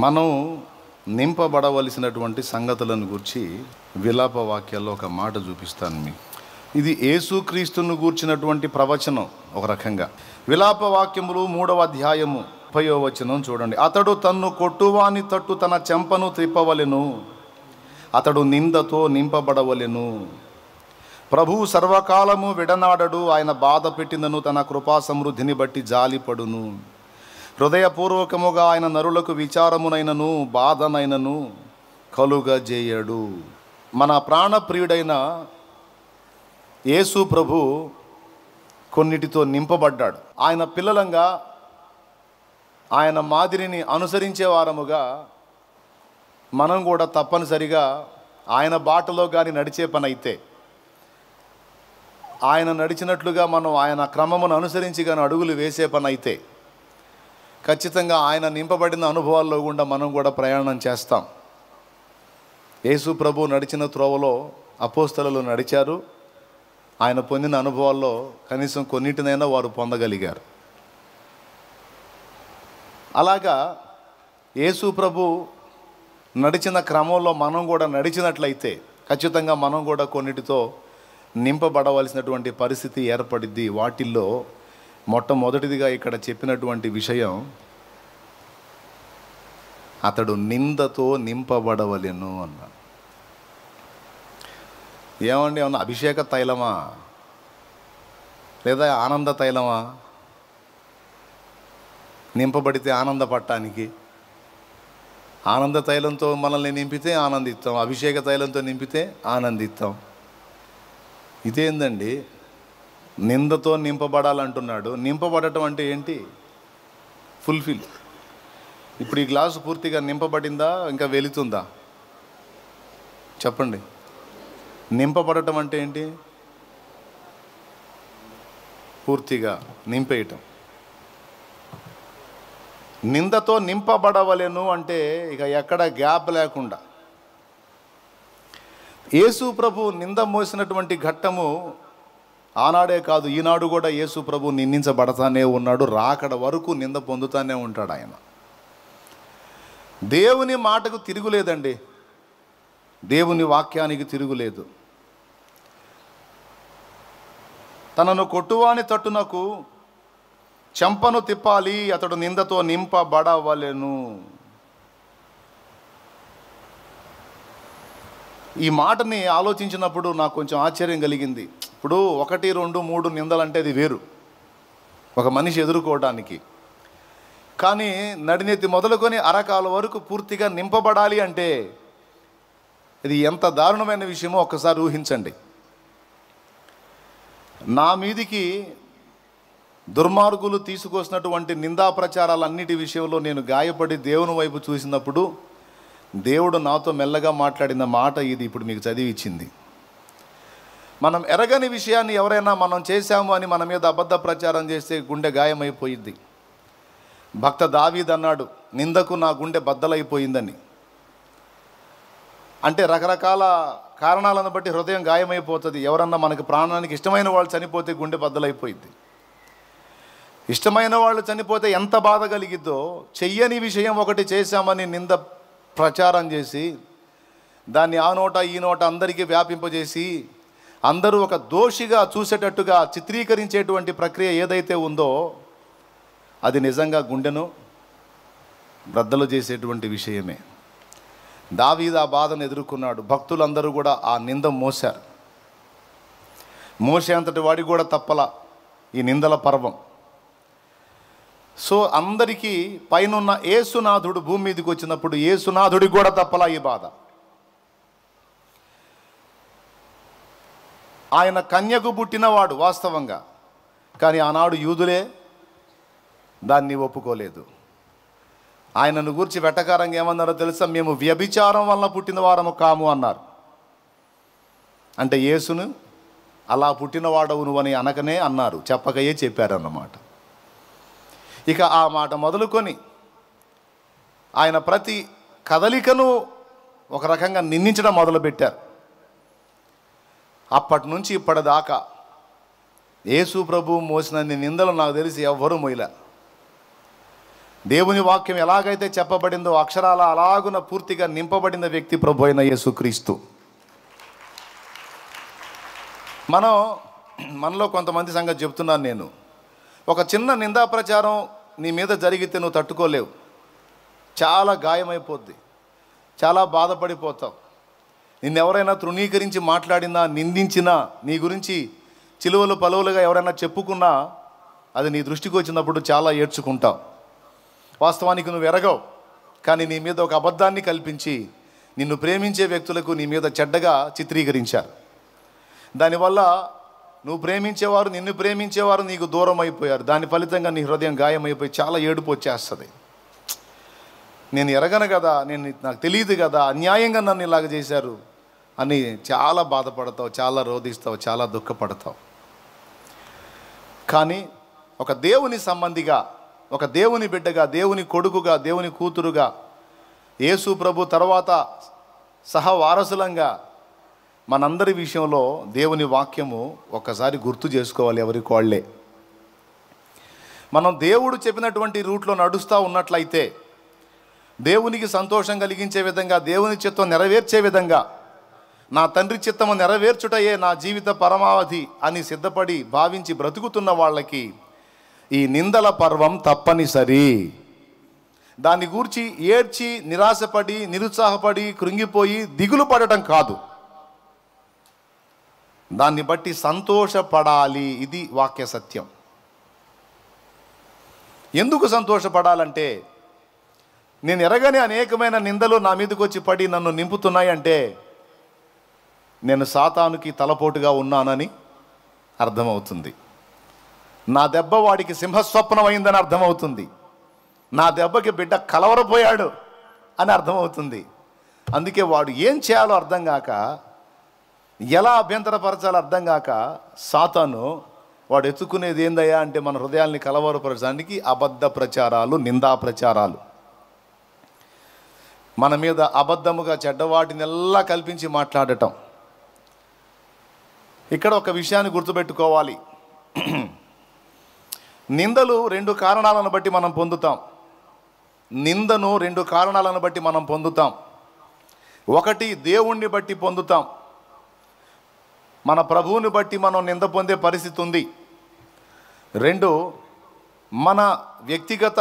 మనం నింపబడవలసినటువంటి సంగతులను గురించి విలాప వాక్యాల్లో ఒక మాట చూపిస్తాను మీకు. ఇది యేసుక్రీస్తును గూర్చినటువంటి ప్రవచనం. ఒక రకంగా విలాప వాక్యములు 3వ అధ్యాయము 30వ వచనం చూడండి. అతడు తన్ను కొట్టువాని తట్టు తన చెంపను త్రిప్పవలెను, అతడు నిందతో నింపబడవలెను. ప్రభువు సర్వకాలము విడనాడడు, ఆయన బాధ పెట్టినను తన కృపా సమృద్ధిని బట్టి జాలిపడును. హృదయపూర్వకముగా ఆయన నరులకు విచారమునైనను బాధనైనను కలుగజేయడు. మన ప్రాణప్రియుడైన యేసు ప్రభు కొన్నిటితో నింపబడ్డాడు. ఆయన పిల్లలంగా ఆయన మాదిరిని అనుసరించే వారముగా మనం కూడా తప్పనిసరిగా ఆయన బాటలో కానీ నడిచే పని అయితే, ఆయన నడిచినట్లుగా మనం ఆయన క్రమమును అనుసరించి కానీ అడుగులు వేసే పని అయితే ఖచ్చితంగా ఆయన నింపబడిన అనుభవాల్లో గుండా మనం కూడా ప్రయాణం చేస్తాం. యేసు ప్రభు నడిచిన త్రోవలో అపోస్తలులు నడిచారు. ఆయన పొందిన అనుభవాల్లో కనీసం కొన్నిటినైనా వారు పొందగలిగారు. అలాగా యేసు ప్రభు నడిచిన క్రమంలో మనం కూడా నడిచినట్లయితే ఖచ్చితంగా మనం కూడా కొన్నిటితో నింపబడవలసినటువంటి పరిస్థితి ఏర్పడిద్ది. వాటిల్లో మొట్టమొదటిదిగా ఇక్కడ చెప్పినటువంటి విషయం, అతడు నిందతో నింపబడవలెను అన్నాడు. ఏమండి, ఏమన్నా అభిషేక తైలమా లేదా ఆనంద తైలమా? నింపబడితే ఆనందపడటానికి ఆనంద తైలంతో మనల్ని నింపితే ఆనందిస్తాం, అభిషేక తైలంతో నింపితే ఆనందిస్తాం. ఇదేందండి? నిందతో నింపబడాలంటున్నాడు. నింపబడటం అంటే ఏంటి? ఫుల్ఫిల్. ఇప్పుడు ఈ గ్లాసు పూర్తిగా నింపబడిందా, ఇంకా వెళుతుందా? చెప్పండి. నింపబడటం అంటే ఏంటి? పూర్తిగా నింపేయటం. నిందతో నింపబడవలెను అంటే ఇక ఎక్కడ గ్యాప్ లేకుండా. యేసు ప్రభు నింద మోసినటువంటి ఘట్టము ఆనాడే కాదు, ఈనాడు కూడా యేసు ప్రభు నిందించబడతానే ఉన్నాడు. రాకడ వరకు నింద పొందుతానే ఉంటాడు ఆయన. దేవుని మాటకు తిరుగులేదండి, దేవుని వాక్యానికి తిరుగులేదు. తనను కొట్టువాని తట్టునకు చెంపను తిప్పాలి, అతడు నిందతో నింపబడవలెను. ఈ మాటని ఆలోచించినప్పుడు నాకు కొంచెం ఆశ్చర్యం కలిగింది. ఇప్పుడు 1, 2, 3 నిందలంటే అది వేరు, ఒక మనిషి ఎదుర్కోవడానికి. కానీ నడినెత్తి మొదలుకొని అరకాల వరకు పూర్తిగా నింపబడాలి అంటే ఇది ఎంత దారుణమైన విషయమో ఒక్కసారి ఊహించండి. నా మీదికి దుర్మార్గులు తీసుకొచ్చినటువంటి నిందా ప్రచారాలన్నిటి విషయంలో నేను గాయపడి దేవుని వైపు చూసినప్పుడు దేవుడు నాతో మెల్లగా మాట్లాడిన మాట ఇది ఇప్పుడు మీకు చదివిచ్చింది. మనం ఎరగని విషయాన్ని ఎవరైనా మనం చేశాము అని మన మీద అబద్ధ ప్రచారం చేస్తే గుండె గాయమైపోయింది. భక్త దావీదు అన్నాడు, నిందకు నా గుండె బద్దలైపోయిందని. అంటే రకరకాల కారణాలను బట్టి హృదయం గాయమైపోతుంది. ఎవరన్నా మనకు ప్రాణానికి ఇష్టమైన వాళ్ళు చనిపోతే గుండె బద్దలైపోయింది. ఇష్టమైన వాళ్ళు చనిపోతే ఎంత బాధ కలిగిద్దో, చెయ్యని విషయం ఒకటి చేశామని నింద ప్రచారం చేసి దాన్ని ఆ నోట ఈ నోట అందరికీ వ్యాపింపజేసి అందరూ ఒక దోషిగా చూసేటట్టుగా చిత్రీకరించేటువంటి ప్రక్రియ ఏదైతే ఉందో అది నిజంగా గుండెను బ్రద్దలు చేసేటువంటి విషయమే. దావీదు ఆ బాధను ఎదుర్కొన్నాడు. భక్తులందరూ కూడా ఆ నింద మోశారు. మోసేంతటి వాడికి కూడా తప్పల ఈ నిందల పర్వం. సో అందరికీ పైనున్న యేసునాథుడు భూమి మీదకి వచ్చినప్పుడు యేసునాథుడికి కూడా తప్పలా ఈ బాధ. ఆయన కన్యకు పుట్టినవాడు వాస్తవంగా, కానీ ఆనాడు యూదులే దాన్ని ఒప్పుకోలేదు. ఆయనను గూర్చి వెటకారంగా ఏమన్నారో తెలుసా? మేము వ్యభిచారం వల్ల పుట్టిన వారము కాము అన్నారు. అంటే యేసును అలా పుట్టినవాడవు నువ్వు అని అనకనే అన్నారు, చెప్పకయే చెప్పారన్నమాట. ఇక ఆ మాట మొదలుకొని ఆయన ప్రతి కదలికను ఒక రకంగా నిందించడం మొదలుపెట్టారు. అప్పటి నుంచి ఇప్పటిదాకా యేసు ప్రభు మోసిన నిందలు నాకు తెలిసి ఎవ్వరూ మోయలే. దేవుని వాక్యం ఎలాగైతే చెప్పబడిందో అక్షరాల అలాగున పూర్తిగా నింపబడిన వ్యక్తి ప్రభు అయిన యేసుక్రీస్తు. మనలో కొంతమంది సంగతి చెప్తున్నాను నేను. ఒక చిన్న నిందా ప్రచారం నీ మీద జరిగితే నువ్వు తట్టుకోలేవు, చాలా గాయమైపోద్ది, చాలా బాధపడిపోతావు. నిన్నెవరైనా తృణీకరించి మాట్లాడినా, నిందించినా, నీ గురించి చిలువలు పలువులుగా ఎవరైనా చెప్పుకున్నా అది నీ దృష్టికి వచ్చినప్పుడు చాలా ఏడ్చుకుంటావు. వాస్తవానికి నువ్వు ఎరగవు, కానీ నీ మీద ఒక అబద్ధాన్ని కల్పించి నిన్ను ప్రేమించే వ్యక్తులకు నీ మీద చెడ్డగా చిత్రీకరించారు. దానివల్ల నువ్వు ప్రేమించేవారు, నిన్ను ప్రేమించేవారు నీకు దూరం అయిపోయారు. దాని ఫలితంగా నీ హృదయం గాయమైపోయి చాలా ఏడుపు వచ్చేస్తుంది. నేను ఎరగను కదా, నాకు తెలియదు కదా, అన్యాయంగా నన్ను ఇలాగ చేశారు అని చాలా బాధపడతావు, చాలా రోధిస్తావు, చాలా దుఃఖపడతావు. కానీ ఒక దేవుని సంబంధిగా, ఒక దేవుని బిడ్డగా, దేవుని కొడుకుగా, దేవుని కూతురుగా, యేసు ప్రభు తర్వాత సహవారసులంగా మనందరి విషయంలో దేవుని వాక్యము ఒక్కసారి గుర్తు చేసుకోవాలి. ఎవరికి వాళ్ళే మనం దేవుడు చెప్పినటువంటి రూట్లో నడుస్తూ ఉన్నట్లయితే, దేవునికి సంతోషం కలిగించే విధంగా, దేవుని చిత్తం నెరవేర్చే విధంగా, నా తండ్రి చిత్తము నెరవేర్చుటయే నా జీవిత పరమావధి అని సిద్ధపడి భావించి బ్రతుకుతున్న వాళ్ళకి ఈ నిందల పర్వం తప్పనిసరి. దాన్ని గూర్చి ఏడ్చి నిరాశపడి, నిరుత్సాహపడి, కృంగిపోయి దిగులు పడటం కాదు, దాన్ని బట్టి సంతోషపడాలి. ఇది వాక్య సత్యం. ఎందుకు సంతోషపడాలంటే, నేను ఎరగని అనేకమైన నిందలు నా మీదకి వచ్చి పడి నన్ను నింపుతున్నాయంటే నేను సాతానుకి తలపోటుగా ఉన్నానని అర్థమవుతుంది. నా దెబ్బ వాడికి సింహస్వప్నం అయిందని అర్థమవుతుంది. నా దెబ్బకి బిడ్డ కలవరపోయాడు అని అర్థమవుతుంది. అందుకే వాడు ఏం చేయాలో అర్థం కాక, ఎలా అభ్యంతరపరచాలో అర్థం కాక, సాతాను వాడు ఎత్తుకునేది ఏందయ్యా అంటే మన హృదయాల్ని కలవరపరచడానికి అబద్ధ ప్రచారాలు, నిందా ప్రచారాలు, మన మీద అబద్ధముగా చెడ్డవాటినెల్లా కల్పించి మాట్లాడటం. ఇక్కడ ఒక విషయాన్ని గుర్తుపెట్టుకోవాలి. నిందలు రెండు కారణాలను బట్టి మనం పొందుతాం. నిందను రెండు కారణాలను బట్టి మనం పొందుతాం. ఒకటి, దేవుణ్ణి బట్టి పొందుతాం. మన ప్రభువుని బట్టి మనం నింద పొందే పరిస్థితి ఉంది. రెండు, మన వ్యక్తిగత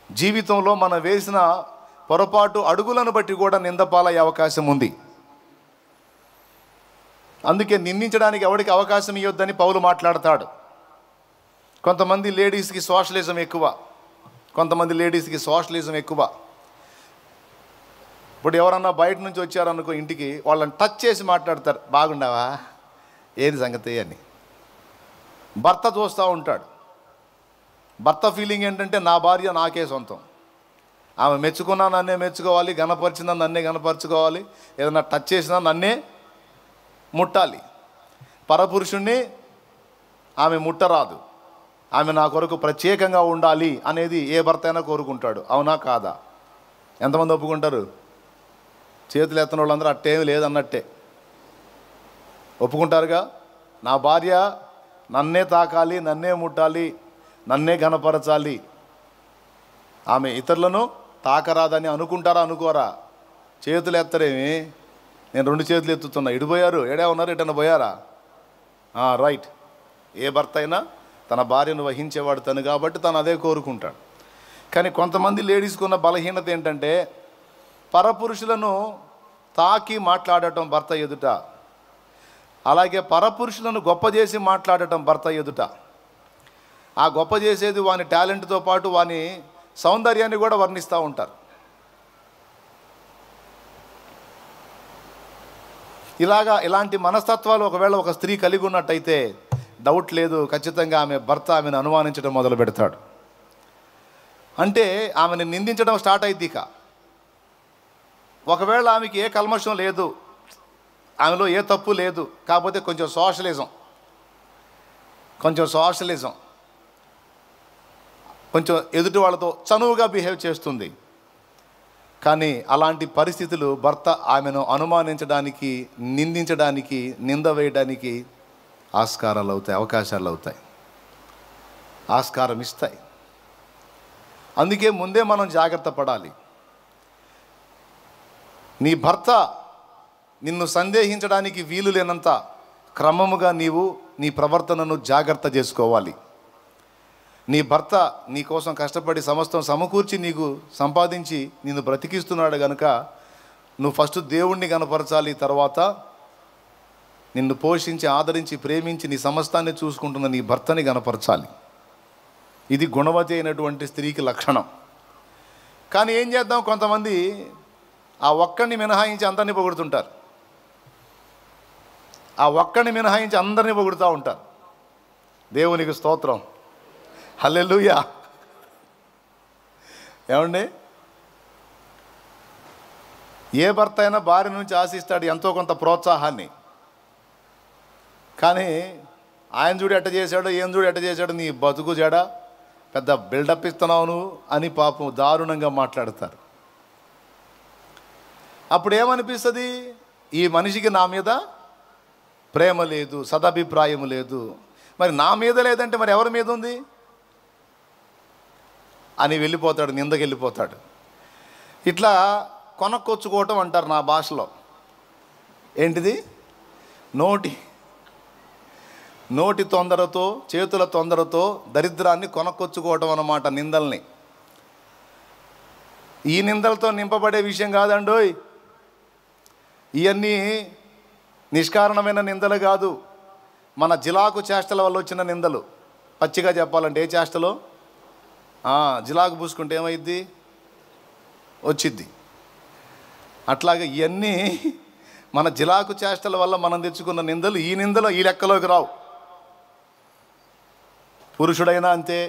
జీవితంలో మనం వేసిన పొరపాటు అడుగులను బట్టి కూడా నిందపాలయ్యే అవకాశం ఉంది. అందుకే నిందించడానికి ఎవరికి అవకాశం ఇవ్వద్దని పౌలు మాట్లాడతాడు. కొంతమంది లేడీస్కి సోషలిజం ఎక్కువ, కొంతమంది లేడీస్కి సోషలిజం ఎక్కువ. ఇప్పుడు ఎవరన్నా బయట నుంచి వచ్చారనుకో ఇంటికి, వాళ్ళని టచ్ చేసి మాట్లాడతారు, బాగుండవా, ఏది సంగతి అని. భర్త చూస్తూ ఉంటాడు. భర్త ఫీలింగ్ ఏంటంటే నా భార్య నాకే సొంతం, ఆమె మెచ్చుకున్నా నన్నే మెచ్చుకోవాలి, గణపరిచినా నన్నే గణపరచుకోవాలి, ఏదైనా టచ్ చేసినా నన్నే ముట్టాలి. పరపురుషుణ్ణి ఆమె ముట్టరాదు, ఆమె నా కొరకు ప్రత్యేకంగా ఉండాలి అనేది ఏ భర్త అయినా కోరుకుంటాడు. అవునా కాదా? ఎంతమంది ఒప్పుకుంటారు? చేతులు ఎత్తన వాళ్ళందరూ అట్టేమీ లేదన్నట్టే ఒప్పుకుంటారుగా. నా భార్య నన్నే తాకాలి, నన్నే ముట్టాలి, నన్నే ఘనపరచాలి, ఆమె ఇతరులను తాకరాదని అనుకుంటారా? అనుకోరా? చేతులు ఎత్తరేమి? నేను రెండు చేతులు ఎత్తుతున్నా. ఇడిపోయారు, ఏడే ఉన్నారు, ఎటన్నా పోయారా? రైట్. ఏ భర్త అయినా తన భార్యను వహించేవాడు తను కాబట్టి తను అదే కోరుకుంటాడు. కానీ కొంతమంది లేడీస్కి ఉన్న బలహీనత ఏంటంటే, పరపురుషులను తాకి మాట్లాడటం భర్త ఎదుట, అలాగే పరపురుషులను గొప్ప చేసి మాట్లాడటం భర్త ఎదుట. ఆ గొప్ప చేసేది వాని టాలెంట్తో పాటు వాని సౌందర్యాన్ని కూడా వర్ణిస్తూ ఉంటారు. ఇలాంటి మనస్తత్వాలు ఒకవేళ ఒక స్త్రీ కలిగి ఉన్నట్టయితే డౌట్ లేదు, ఖచ్చితంగా ఆమె భర్త ఆమెను అనుమానించడం మొదలు పెడతాడు. అంటే ఆమెను నిందించడం స్టార్ట్ అయింది. ఇక ఒకవేళ ఆమెకి ఏ కల్మషం లేదు, ఆమెలో ఏ తప్పు లేదు, కాకపోతే కొంచెం సోషలిజం, కొంచెం ఎదుటి వాళ్ళతో చనువుగా బిహేవ్ చేస్తుంది. కానీ అలాంటి పరిస్థితులు భర్త ఆమెను అనుమానించడానికి, నిందించడానికి, నింద వేయడానికి ఆస్కారాలు అవుతాయి, అవకాశాలు అవుతాయి, ఆస్కారం ఇస్తాయి. అందుకే ముందే మనం జాగ్రత్త పడాలి. నీ భర్త నిన్ను సందేహించడానికి వీలు లేనంత క్రమముగా నీవు నీ ప్రవర్తనను జాగ్రత్త చేసుకోవాలి. నీ భర్త నీ కోసం కష్టపడి సమస్తం సమకూర్చి నీకు సంపాదించి నిన్ను బ్రతికిస్తున్నాడు కనుక నువ్వు ఫస్ట్ దేవుణ్ణి కనపరచాలి. తర్వాత నిన్ను పోషించి ఆదరించి ప్రేమించి నీ సమస్తాన్ని చూసుకుంటున్న నీ భర్తని కనపరచాలి. ఇది గుణవతి అయినటువంటి స్త్రీకి లక్షణం. కానీ ఏం చేద్దాం, కొంతమంది ఆ ఒక్కడిని మినహాయించి అందరినీ పొగుడుతుంటారు. ఆ ఒక్కడిని మినహాయించి అందరినీ పొగుడుతూ ఉంటారు. దేవునికి స్తోత్రం, హల్లెలూయా. ఏమండి, ఏ భర్త అయినా భార్య నుంచి ఆశిస్తాడు ఎంతో కొంత ప్రోత్సాహాన్ని. కానీ ఆయన చూడు ఎట్ట చేశాడో, ఏం చూడు ఎట్ట చేశాడో, నీ బతుకు జడ పెద్ద బిల్డప్ ఇస్తున్నావు నువ్వు అని పాపం దారుణంగా మాట్లాడతారు. అప్పుడు ఏమనిపిస్తుంది, ఈ మనిషికి నా మీద ప్రేమ లేదు, సదభిప్రాయం లేదు. మరి నా మీద లేదంటే మరి ఎవరి మీద ఉంది అని వెళ్ళిపోతాడు, నిందకి వెళ్ళిపోతాడు. ఇట్లా కొనక్కొచ్చుకోవటం అంటారు నా భాషలో. ఏంటిది, నోటి తొందరతో, చేతుల తొందరతో దరిద్రాన్ని కొనక్కొచ్చుకోవటం అన్నమాట, నిందల్ని. ఈ నిందలతో నింపబడే విషయం కాదండోయ్. ఇవన్నీ నిష్కారణమైన నిందలు కాదు, మన జిలాకు చేష్టల వల్ల వచ్చిన నిందలు. పచ్చిగా చెప్పాలంటే ఏ చేష్టలో జిలాకు పూసుకుంటే ఏమైద్ది, వచ్చిద్ది. అట్లాగే ఇవన్నీ మన జిలాకు చేష్టల వల్ల మనం తెచ్చుకున్న నిందలు. ఈ నిందలు ఈ లెక్కలోకి రావు. పురుషుడైనా అంతే.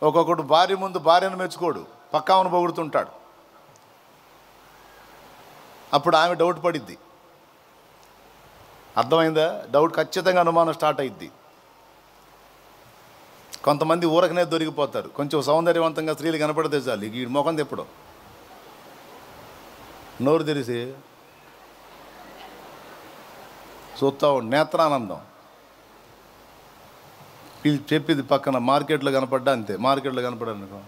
ఒక్కొక్కడు భార్య ముందు భార్యను మెచ్చుకోడు, పక్కామను పొగుడుతుంటాడు. అప్పుడు ఆమె డౌట్ పడిద్ది. అర్థమైందా? డౌట్, ఖచ్చితంగా అనుమానం స్టార్ట్ అయ్యిద్ది. కొంతమంది ఊరకనే దొరికిపోతారు. కొంచెం సౌందర్యవంతంగా స్త్రీలు కనపడితే చాలు, ఈ ముఖం తెప్పడం, నోరు తెరిసి చూస్తా నేత్రానందం. చెప్పింది పక్కన మార్కెట్లో కనపడ్డా అంతే. మార్కెట్లో కనపడానుకో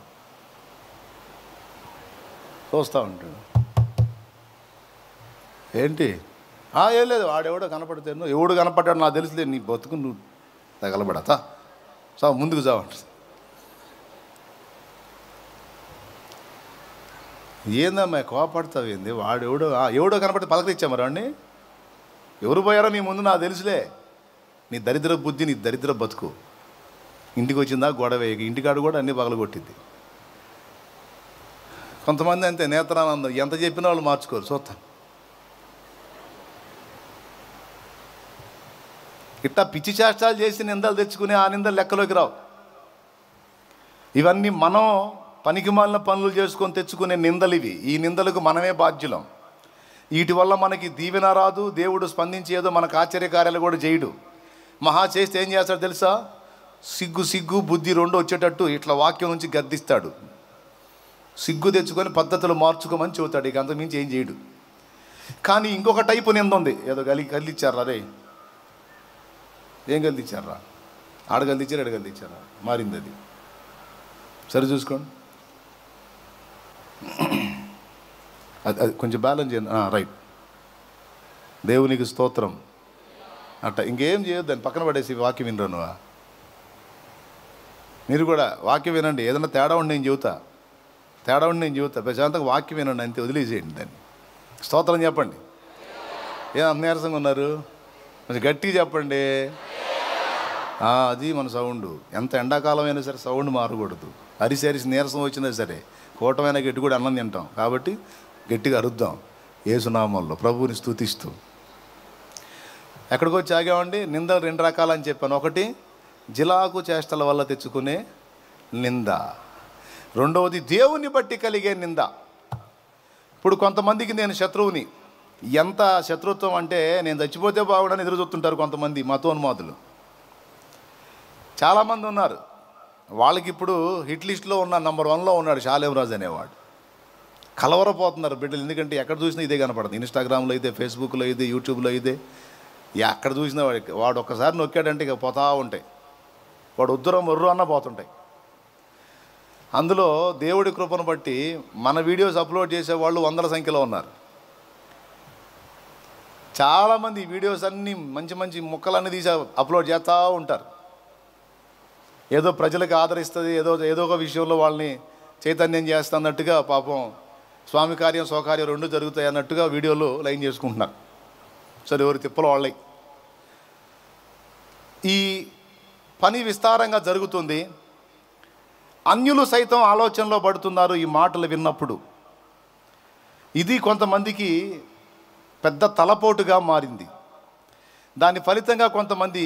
చూస్తూ ఉంటాడు. ఏంటి, ఏం లేదు, వాడెవడో కనపడితే ఎవడు కనపడ్డాడు నాకు తెలుసులే, నీ బతుకు నువ్వు తగలబడతా ముందుకు చావంట. ఏందమ్మా కోపడతావు ఏంది, ఎవడో కనపడితే పలకరించాము రాండి. ఎవరు పోయారో నీ ముందు నాకు తెలుసులే. నీ దరిద్ర బుద్ధి, నీ దరిద్ర బతుకు. ఇంటికి వచ్చిందా గొడవ, ఇంటికాడు కూడా అన్నీ పగలగొట్టింది. కొంతమంది అంతే, నేత్రానందం. ఎంత చెప్పినా వాళ్ళు మార్చుకోరు. చూస్తాను ఇట్టా పిచ్చి చేష్టాలు చేసి నిందలు తెచ్చుకుని ఆ నిందలు లెక్కలోకి రావు. ఇవన్నీ మనం పనికిమాలిన పనులు చేసుకొని తెచ్చుకునే నిందలు ఇవి. ఈ నిందలకు మనమే బాధ్యులం. వీటి వల్ల మనకి దీవెన రాదు, దేవుడు స్పందించి ఏదో మనకు ఆశ్చర్యకార్యాలు కూడా చేయడు. మహా చేస్తే ఏం చేస్తాడు తెలుసా, సిగ్గు బుద్ధి రెండు వచ్చేటట్టు ఇట్లా వాక్యం నుంచి గద్దిస్తాడు. సిగ్గు తెచ్చుకొని పద్ధతులు మార్చుకోమని చెబుతాడు. ఇక అంతకుమించి ఏం చేయడు. కానీ ఇంకొక టైపు నింద ఉంది. ఏదో కదిలిచ్చారా రే, ఏం కదిలిచ్చారా, ఆడగలిచ్చారు ఎడగలిచ్చారా, మారింది అది. సరే చూసుకోండి, అది కొంచెం బ్యాలెన్స్ చేయండి. రైట్, దేవునికి స్తోత్రం. అట్ట ఇంకేం చేయొద్దు, దాన్ని పక్కన పడేసి వాక్యం వినరా నువ్వా. మీరు కూడా వాక్యం వినండి. ఏదైనా తేడా ఉండి నేను చెబుతా, ప్రశాంతంగా వాక్యం వినండి, అంతే, వదిలేసేయండి దాన్ని. స్తోత్రం చెప్పండి. ఏం అంత నీరసంగా ఉన్నారు, కొంచెం గట్టిగా చెప్పండి. అది మన సౌండ్. ఎంత ఎండాకాలం అయినా సరే సౌండ్ మారకూడదు. అరిసి నీరసం వచ్చినా సరే కూటమైనా గట్టి కూడా అన్నం తింటాం కాబట్టి గట్టిగా అరుద్దాం యేసునామంలో, ప్రభువుని స్తుతిస్తూ. ఎక్కడికి వచ్చి ఆగామండి? నిందలు రెండు రకాలని చెప్పాను. ఒకటి జిలాకు చేష్టల వల్ల తెచ్చుకునే నింద, రెండవది దేవుని బట్టి కలిగే నింద. ఇప్పుడు కొంతమందికి నేను శత్రువుని, ఎంత శత్రుత్వం అంటే నేను చచ్చిపోతే బాగుండని ఎదురు చూస్తుంటారు కొంతమంది మతోన్మాదులు. చాలామంది ఉన్నారు. వాళ్ళకి ఇప్పుడు హిట్ లిస్ట్లో ఉన్న నంబర్ 1లో ఉన్నాడు షాలేంరాజు అనేవాడు. కలవరపోతున్నారు బిడ్డలు. ఎందుకంటే ఎక్కడ చూసినా ఇదే కనపడుతుంది. ఇన్స్టాగ్రామ్లో అయితే, ఫేస్బుక్లో అయితే, యూట్యూబ్లో అయితే, ఎక్కడ చూసినా వాడు ఒక్కసారి నొక్కాడంటే ఇక పోతా ఉంటాయి. వాడు ఉద్దరం మొర్రు అన్న పోతుంటాయి. అందులో దేవుడి కృపను బట్టి మన వీడియోస్ అప్లోడ్ చేసేవాళ్ళు వందల సంఖ్యలో ఉన్నారు. చాలామంది వీడియోస్ అన్నీ మంచి మంచి ముక్కలన్నీ తీసి అప్లోడ్ చేస్తూ ఉంటారు. ఏదో ప్రజలకు ఆదరిస్తుంది, ఏదో ఒక విషయంలో వాళ్ళని చైతన్యం చేస్తున్నట్టుగా, పాపం స్వామి కార్యం స్వకార్యం రెండు జరుగుతాయి అన్నట్టుగా వీడియోలు లైన్ చేసుకుంటున్నారు. సరే, ఎవరి తిప్పలు వాళ్ళై. ఈ పని విస్తారంగా జరుగుతుంది. అన్యులు సైతం ఆలోచనలో పడుతున్నారు ఈ మాటలు విన్నప్పుడు. ఇది కొంతమందికి పెద్ద తలపోటుగా మారింది. దాని ఫలితంగా కొంతమంది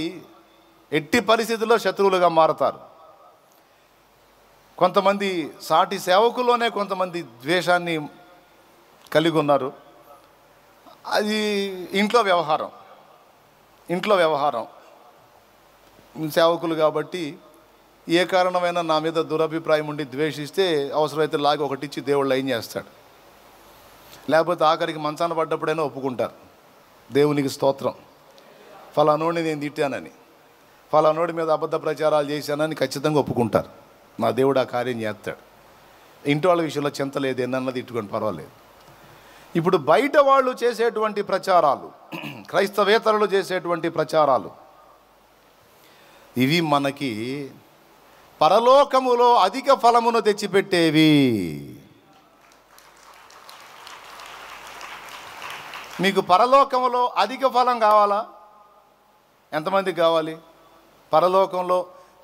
ఎట్టి పరిస్థితుల్లో శత్రువులుగా మారతారు. కొంతమంది సాటి సేవకుల్లోనే కొంతమంది ద్వేషాన్ని కలిగి ఉన్నారు. అది ఇంట్లో వ్యవహారం. సేవకులు కాబట్టి ఏ కారణమైనా నా మీద దురభిప్రాయం ఉండి ద్వేషిస్తే అవసరమైతే లాగి ఒకటిచ్చి దేవుళ్ళు ఏం చేస్తాడు. లేకపోతే ఆఖరికి మంచాన పడ్డప్పుడైనా ఒప్పుకుంటారు, దేవునికి స్తోత్రం, ఫలానోడిని నేను తిట్టానని, ఫలానోడి మీద అబద్ధ ప్రచారాలు చేశానని ఖచ్చితంగా ఒప్పుకుంటారు. మా దేవుడు ఆ కార్యం చేస్తాడు. ఇంటి వాళ్ళ విషయంలో చింత లేదు, ఎన్నన్నది ఇట్టుకొని పర్వాలేదు. ఇప్పుడు బయట వాళ్ళు చేసేటువంటి ప్రచారాలు, క్రైస్తవేతరులు చేసేటువంటి ప్రచారాలు, ఇవి మనకి పరలోకములో అధిక ఫలమును తెచ్చిపెట్టేవి. మీకు పరలోకములో అధిక ఫలం కావాలా? ఎంతమందికి కావాలి? పరలోకంలో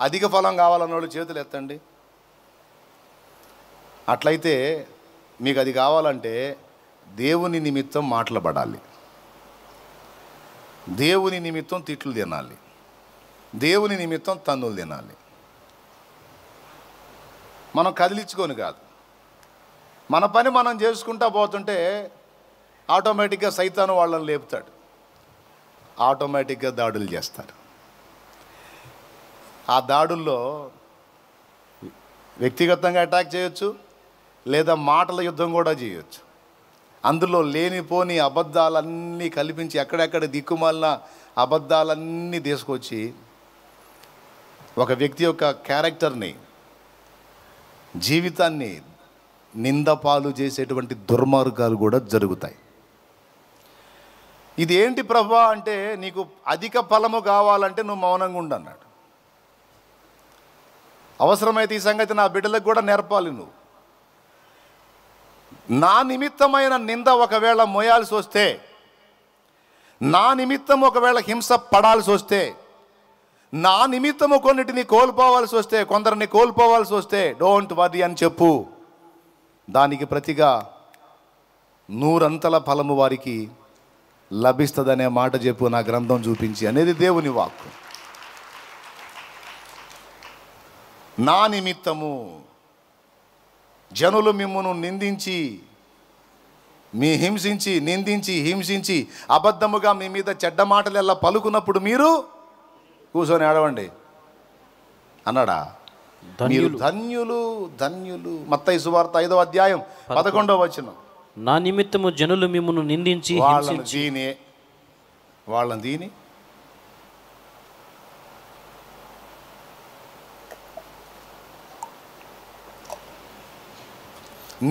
అధిక ఫలం కావాలన్న వాళ్ళు చేతులు ఎత్తండి. అట్లయితే మీకు అది కావాలంటే దేవుని నిమిత్తం మాట్లాడాలి, దేవుని నిమిత్తం తిట్లు తినాలి, దేవుని నిమిత్తం తన్నులు తినాలి. మనం కదిలించుకొని కాదు, మన పని మనం చేసుకుంటా పోతుంటే ఆటోమేటిక్గా సైతాను వాళ్ళని లేపుతాడు, ఆటోమేటిక్గా దాడులు చేస్తారు. ఆ దాడుల్లో వ్యక్తిగతంగా అటాక్ చేయొచ్చు, లేదా మాటల యుద్ధం కూడా చేయొచ్చు. అందులో లేనిపోని అబద్ధాలన్నీ కల్పించి ఎక్కడెక్కడ దిక్కుమాలిన అబద్ధాలన్నీ తీసుకొచ్చి ఒక వ్యక్తి యొక్క క్యారెక్టర్ని, జీవితాన్ని నిందపాలు చేసేటువంటి దుర్మార్గాలు కూడా జరుగుతాయి. ఇది ఏంటి ప్రభువా అంటే, నీకు అధిక ఫలము కావాలంటే నువ్వు మౌనంగా ఉండు అన్నాడు. అవసరమైతే ఈ సంగతి నా బిడ్డలకు కూడా నేర్పాలి. నువ్వు నా నిమిత్తమైన నింద ఒకవేళ మోయాల్సి వస్తే, నా నిమిత్తం ఒకవేళ హింస పడాల్సి వస్తే, నా నిమిత్తము కొన్నిటిని కోల్పోవాల్సి వస్తే, కొందరిని కోల్పోవాల్సి వస్తే డోంట్ వర్రీ అని చెప్పు. దానికి ప్రతిగా 100 ఫలము వారికి లభిస్తుందనే మాట చెప్పు, నా గ్రంథం చూపించి అనేది దేవుని వాక్కు. నా నిమిత్తము జనులు మిమ్మును నిందించి, హింసించి అబద్ధముగా మీ మీద చెడ్డ మాటలు ఎలా పలుకున్నప్పుడు మీరు కూర్చొని ఏడవండి అన్నాడా? మీరు ధన్యులు. మత్తయి సువార్త 5వ అధ్యాయం 11వ వచనం. నా నిమిత్తము జనులు మిమ్మును నిందించి వాళ్ళని దీని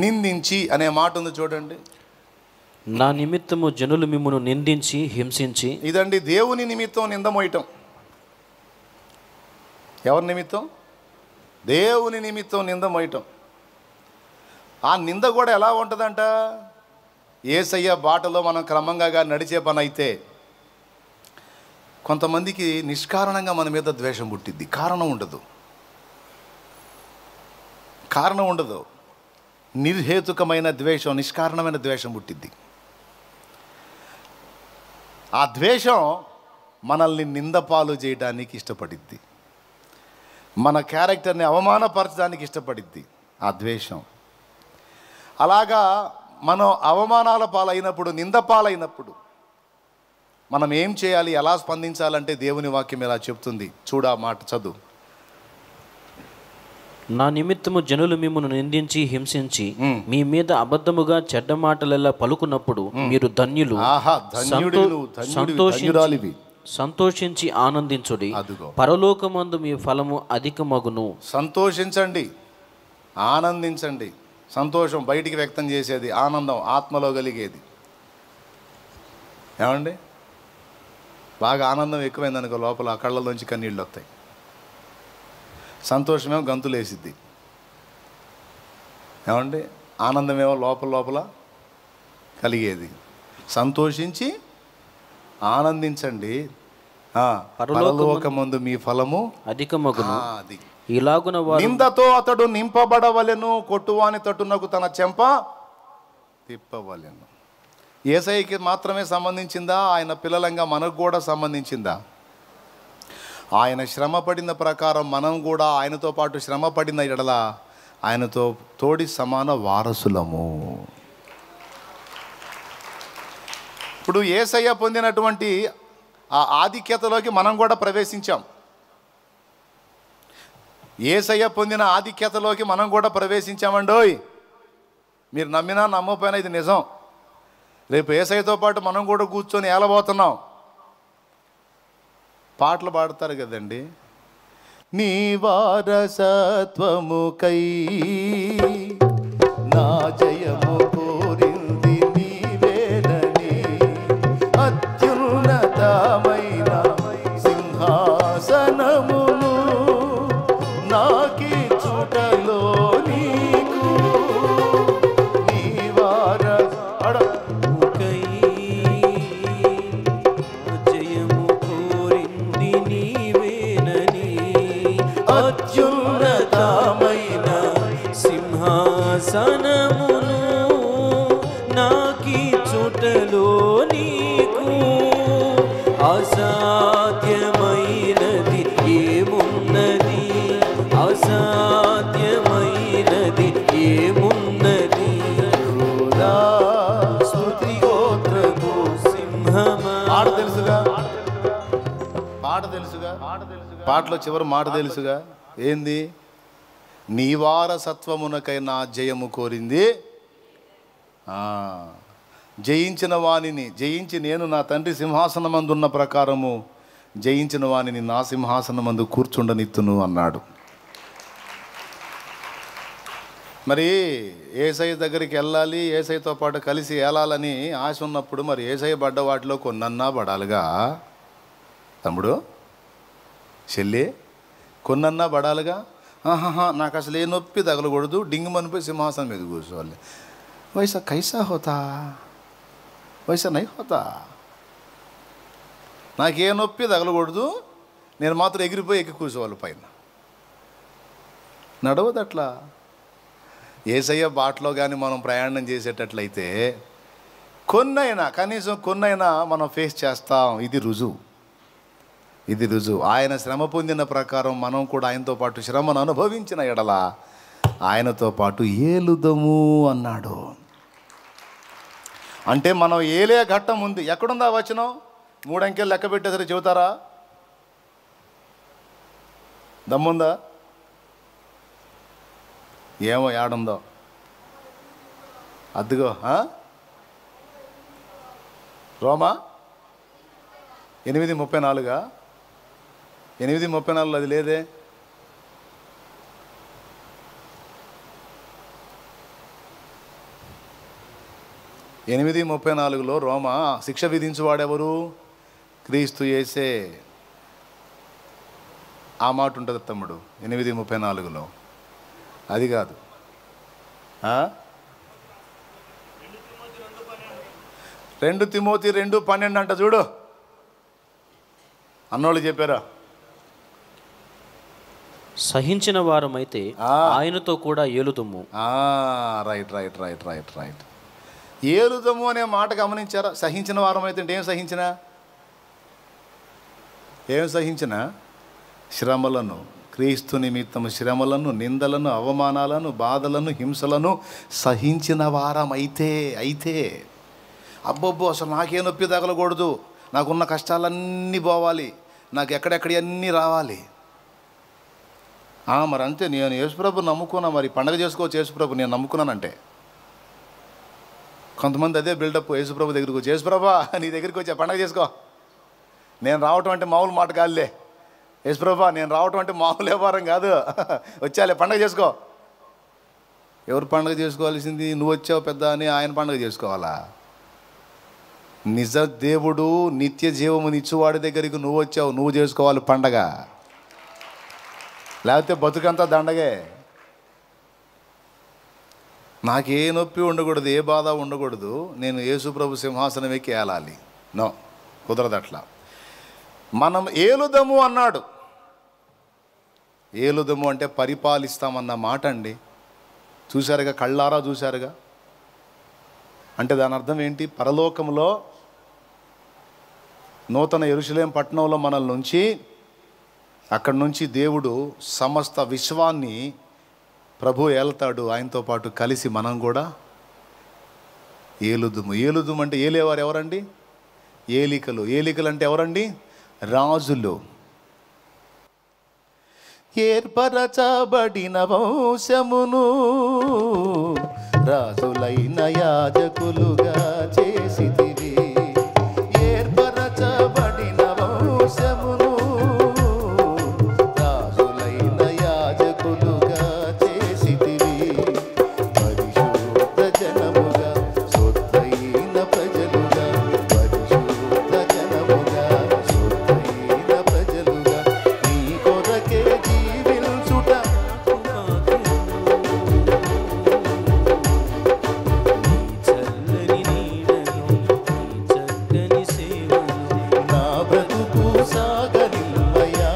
నిందించి అనే మాట ఉంది చూడండి. నా నిమిత్తము జనులు మిమ్మును నిందించి హింసించి. ఇదండి దేవుని నిమిత్తం నిందమోయటం. ఎవరి నిమిత్తం? దేవుని నిమిత్తం నిందమోయటం. ఆ నింద కూడా ఎలా ఉంటుందంట? యేసయ్య బాటలో మనం క్రమంగా నడిచే పని అయితే కొంతమందికి నిష్కారణంగా మన మీద ద్వేషం పుట్టిద్ది. కారణం ఉండదు. నిర్హేతుకమైన ద్వేషం, నిష్కారణమైన ద్వేషం పుట్టిద్ది. ఆ ద్వేషం మనల్ని నిందపాలు చేయడానికి ఇష్టపడిద్ది, మన క్యారెక్టర్ని అవమానపరచడానికి ఇష్టపడిద్ది ఆ ద్వేషం. అలాగా మనం అవమానాల పాలైనప్పుడు, నింద పాలైనప్పుడు మనం ఏం చేయాలి, ఎలా స్పందించాలంటే దేవుని వాక్యం ఎలా చెప్తుంది చూడ మాట చదువు. నా నిమిత్తము జనులు మిమ్మును నిందించి హింసించి మీ మీద అబద్ధముగా చెడ్డ మాటలెల్లా పలుకున్నప్పుడు మీరు ధన్యులు. సంతోషించి ఆనందించుడి, పరలోకమందు మీ ఫలము అధికమగును. సంతోషించండి. ఆనందించండి. సంతోషం బయటికి వ్యక్తం చేసేది, ఆనందం ఆత్మలో కలిగేది. ఏమండి, బాగా ఆనందం ఎక్కువైందనుకో లోపల కళ్ళలోంచి కన్నీళ్ళు వస్తాయి. సంతోషమేమో గంతులు వేసిద్ది. ఏమండి, ఆనందమేమో లోపల లోపల కలిగేది. సంతోషించి ఆనందించండి, పరలోకమందు మీ ఫలము అధికమగును. అది ఇలాగున వారు నిందతో అతడు నింపబడవలెను, కొట్టువాని తట్టునకు తన చెంప తిప్పవలెను. యేసయ్యకి మాత్రమే సంబంధించిందా? ఆయన పిల్లలంగా మనకు కూడా సంబంధించిందా? ఆయన శ్రమ పడిన ప్రకారం మనం కూడా ఆయనతో పాటు శ్రమ పడిన ఎడల ఆయనతో తోడి సమాన వారసులము. ఇప్పుడు యేసయ్య పొందినటువంటి ఆ ఆధిక్యతలోకి మనం కూడా ప్రవేశించాం. యేసయ్య పొందిన ఆధిక్యతలోకి మనం కూడా ప్రవేశించామండోయ్. మీరు నమ్మినా నమ్మకపోయినా ఇది నిజం. రేపు యేసయ్యతో పాటు మనం కూడా కూర్చొని ఏలబోతున్నాం. పాటలు పాడతారు కదండి, నీ వారసత్వముకై నా జయము కోరింది నీవేనని, అత్యున్నతమైన సింహాసనమును నాకి చుటలో నీకు, నీ వారసత్వముకై జయము కోరింది నీవేనని, అత్యున్నతమైన సింహాసనమును నాకి చుటలో నీకు, అసాధ్యమైనది ఏమున్నది, అసాధ్యమైనది ఏమున్నది, స్తుతి గోత్రపు సింహమా. పాట తెలుసుగా, పాటలో చివరి మాట తెలుసుగా, ఏంది? నీ వారసత్వమునకై నా జయము కోరింది. జయించిన వాణిని జయించి నేను నా తండ్రి సింహాసనమందున్న ప్రకారము జయించిన వాణిని నా సింహాసనమందు కూర్చుండనిత్తును అన్నాడు. మరి యేసయ్య దగ్గరికి వెళ్ళాలి, యేసయ్యతో పాటు కలిసి ఏలాలని ఆశ ఉన్నప్పుడు మరి యేసయ్య పడ్డ వాటిలో కొన్నన్నా పడాలిగా తమ్ముడు, చెల్లి, కొన్నన్నా పడాలిగా. నాకు అసలు ఏ నొప్పి తగలకూడదు, డింగు మనిపోయి సింహాసనం మీద కూర్చోవాలి. వైసా కైసా హోతా, వైసా నై హోతా. నాకే నొప్పి తగలకూడదు, నేను మాత్రం ఎగిరిపోయి ఎక్కి కూర్చోవాలి పైన. నడవదు అట్లా. యేసయ్య బాటలో కానీ మనం ప్రయాణం చేసేటట్లయితే కొన్నైనా, కనీసం కొన్నైనా మనం ఫేస్ చేస్తాం. ఇది రుజువు. ఆయన శ్రమ పొందిన ప్రకారం మనం కూడా ఆయనతో పాటు శ్రమను అనుభవించిన ఎడల ఆయనతో పాటు ఏలుదము అన్నాడు. అంటే మనం ఏలే ఘట్టం ఉంది. ఎక్కడుందా వచనం? 3 అంకెలు లెక్క పెట్టేసరి చెబుతారా? దమ్ముందా? ఏమో ఏడుందో అద్దుగో. రోమా 8:34, 8:34 అది లేదే. ఎనిమిది 34లో రోమా శిక్ష విధించువాడెవరు? క్రీస్తు యేసే. ఆ మాట ఉంటుంది తమ్ముడు 8:34లో. అది కాదు. 2 తిమోతి 2:12 అంట చూడు. అన్నోళ్ళు చెప్పారా? సహించిన వారమైతే ఆయనతో కూడా ఏలుదుము. రైట్. ఏలుదము అనే మాట గమనించారా? సహించిన వారమైతే అంటే ఏం సహించిన శ్రమలను, క్రీస్తు నిమిత్తము శ్రమలను, నిందలను, అవమానాలను, బాధలను, హింసలను సహించిన వారమైతే అబ్బబ్బో అసలు నాకే నొప్పి తగలకూడదు, నాకున్న కష్టాలన్నీ పోవాలి, నాకు ఎక్కడెక్కడి అన్నీ రావాలి. మరి అంతే. నేను యేసుప్రభు నమ్ముకున్నా, మరి పండగ చేసుకోవచ్చు. యేసుప్రభు నేను నమ్ముకున్నానంటే కొంతమంది అదే బిల్డప్. యేసుప్రభు దగ్గరికి వచ్చి, యేసుప్రభా నీ దగ్గరికి వచ్చా పండగ చేసుకో. నేను రావటం అంటే మామూలు మాట కాదులే. యేసుప్రభా నేను రావటం అంటే మామూలు వ్యవహారం కాదు, వచ్చాలే పండగ చేసుకో. ఎవరు పండుగ చేసుకోవాల్సింది? నువ్వు వచ్చావు పెద్ద అని ఆయన పండుగ చేసుకోవాలా? నిజ దేవుడు నిత్య జీవమునిచ్చువాడి దగ్గరికి నువ్వు వచ్చావు, నువ్వు చేసుకోవాలి పండగ. లేకపోతే బతుకంతా దండగే. నాకే నొప్పి ఉండకూడదు, ఏ బాధ ఉండకూడదు, నేను యేసుప్రభు సింహాసనం ఎక్కి ఏలాలి. నో, కుదరదు అట్లా. మనం ఏలుదము అన్నాడు. ఏలుదము అంటే పరిపాలిస్తామన్న మాట అండి. చూశారుగా, కళ్ళారా చూశారుగా. అంటే దాని అర్థం ఏంటి? పరలోకంలో నూతన యెరూషలేం పట్టణంలో మనల్ని ఉంచి అక్కడి నుంచి దేవుడు సమస్త విశ్వాన్ని ప్రభు ఏలుతాడు. ఆయనతో పాటు కలిసి మనం కూడా ఏలుదుము. ఏలుదుము అంటే ఏలేవారు ఎవరండి? ఏలికలు. ఏలికలు అంటే ఎవరండి? రాజులు. ఏర్పరచబడిన వంశమును రాజులైన యాజకులుగా చేసితివి. ఏర్పరచబడిన వంశమును రాజులైన యాజకులుగా చేసితివి. పరిశుద్ధ జనముగా, శుద్ధైన ప్రజలుగా, పరిశుద్ధ జనముగా, శుద్ధైన ప్రజలుగా, నీ కొరకే జీవించుట నా బ్రతుకు సాగనివ్వయా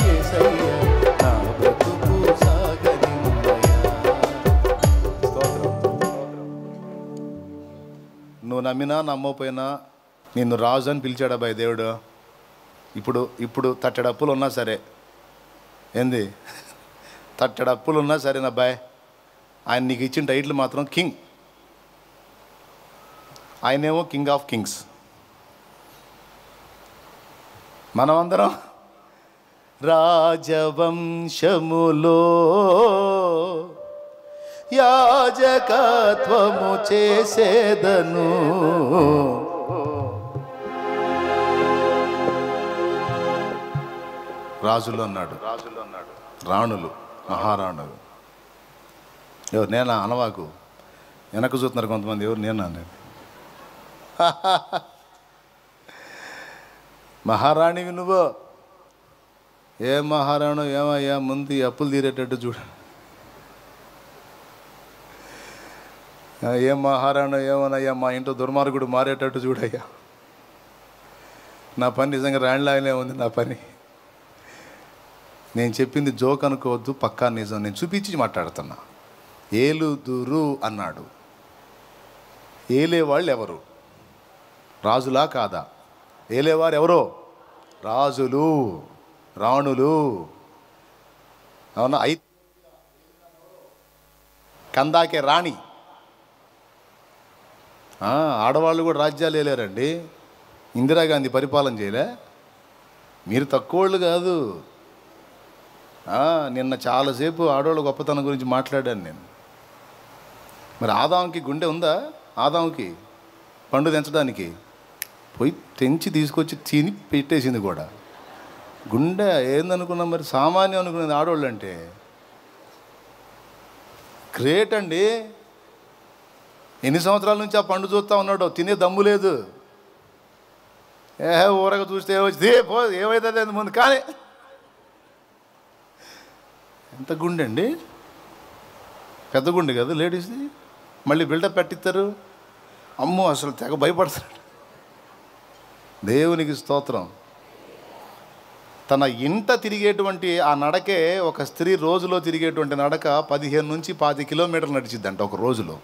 యేసయ్య, నా బ్రతుకు సాగనివ్వయా. నువ్వు నమ్మినా నమ్మకపోయినా నిన్ను రాజు అని పిలిచాడు అబ్బాయి దేవుడు. ఇప్పుడు తట్టెడప్పులు ఉన్నా సరే, ఏంది, తట్టెడప్పులు ఉన్నా సరేనబ్బాయి, ఆయన నీకు ఇచ్చిన టైటిల్ మాత్రం కింగ్. ఆయనేమో కింగ్ ఆఫ్ కింగ్స్. మనమందరం రాజవంశములో యాజకత్వము చేసేదను. రాజులు అన్నాడు, రాణులు, మహారాణులు. ఎవరు? నేనా? అనవాకు, వెనక చూస్తున్నారు కొంతమంది. ఎవరు? నేనా? నేను మహారాణివి నువ్వు. ఏం మహారాణు? ఏమయ్యా, ముందు ఈ అప్పులు తీరేటట్టు చూడ. ఏం మహారాణు? ఏమోనయ్యా, మా ఇంట్లో దుర్మార్గుడు మారేటట్టు చూడయ్యా. నా పని నిజంగా రాణిలాగానే ఉంది నా పని. నేను చెప్పింది జోక్ అనుకోవద్దు, పక్కా నిజం. నేను చూపించి మాట్లాడుతున్నా. ఏలుదురు అన్నాడు. ఏలేవాళ్ళు ఎవరు? రాజులా కాదా? ఏలేవారు ఎవరో? రాజులు, రాణులు. అవునా? కందాకే రాణి. ఆడవాళ్ళు కూడా రాజ్యాలు వేయలేరండి. ఇందిరాగాంధీ పరిపాలన చేయలే. మీరు తక్కువళ్ళు కాదు. నిన్న చాలాసేపు ఆడవాళ్ళ గొప్పతనం గురించి మాట్లాడాను నేను. మరి ఆదాంకి గుండె ఉందా? ఆదాంకి పండు తెంచడానికి పోయి తెంచి తీసుకొచ్చి తిని పెట్టేసింది కూడా. గుండె ఏందనుకున్నాం మరి? సామాన్యం అనుకునేది ఆడవాళ్ళు అంటే. గ్రేట్ అండి. ఎన్ని సంవత్సరాల నుంచి ఆ పండు చూస్తూ ఉన్నాడో, తినే దమ్ము లేదు. ఊరగా చూస్తే ఏమొచ్చింది, ఏమైతుంది అది ముందు. కానీ ఎంత గుండె అండి, పెద్ద గుండె కదా లేడీస్ది. మళ్ళీ బిల్డప్ పెట్టిస్తారు. అమ్మో, అసలు తెగ భయపడతాడు. దేవునికి స్తోత్రం. తన ఇంట తిరిగేటువంటి ఆ నడకే ఒక స్త్రీ రోజులో తిరిగేటువంటి నడక 15 నుంచి 20 కిలోమీటర్లు నడిచిద్దంట ఒక రోజులో.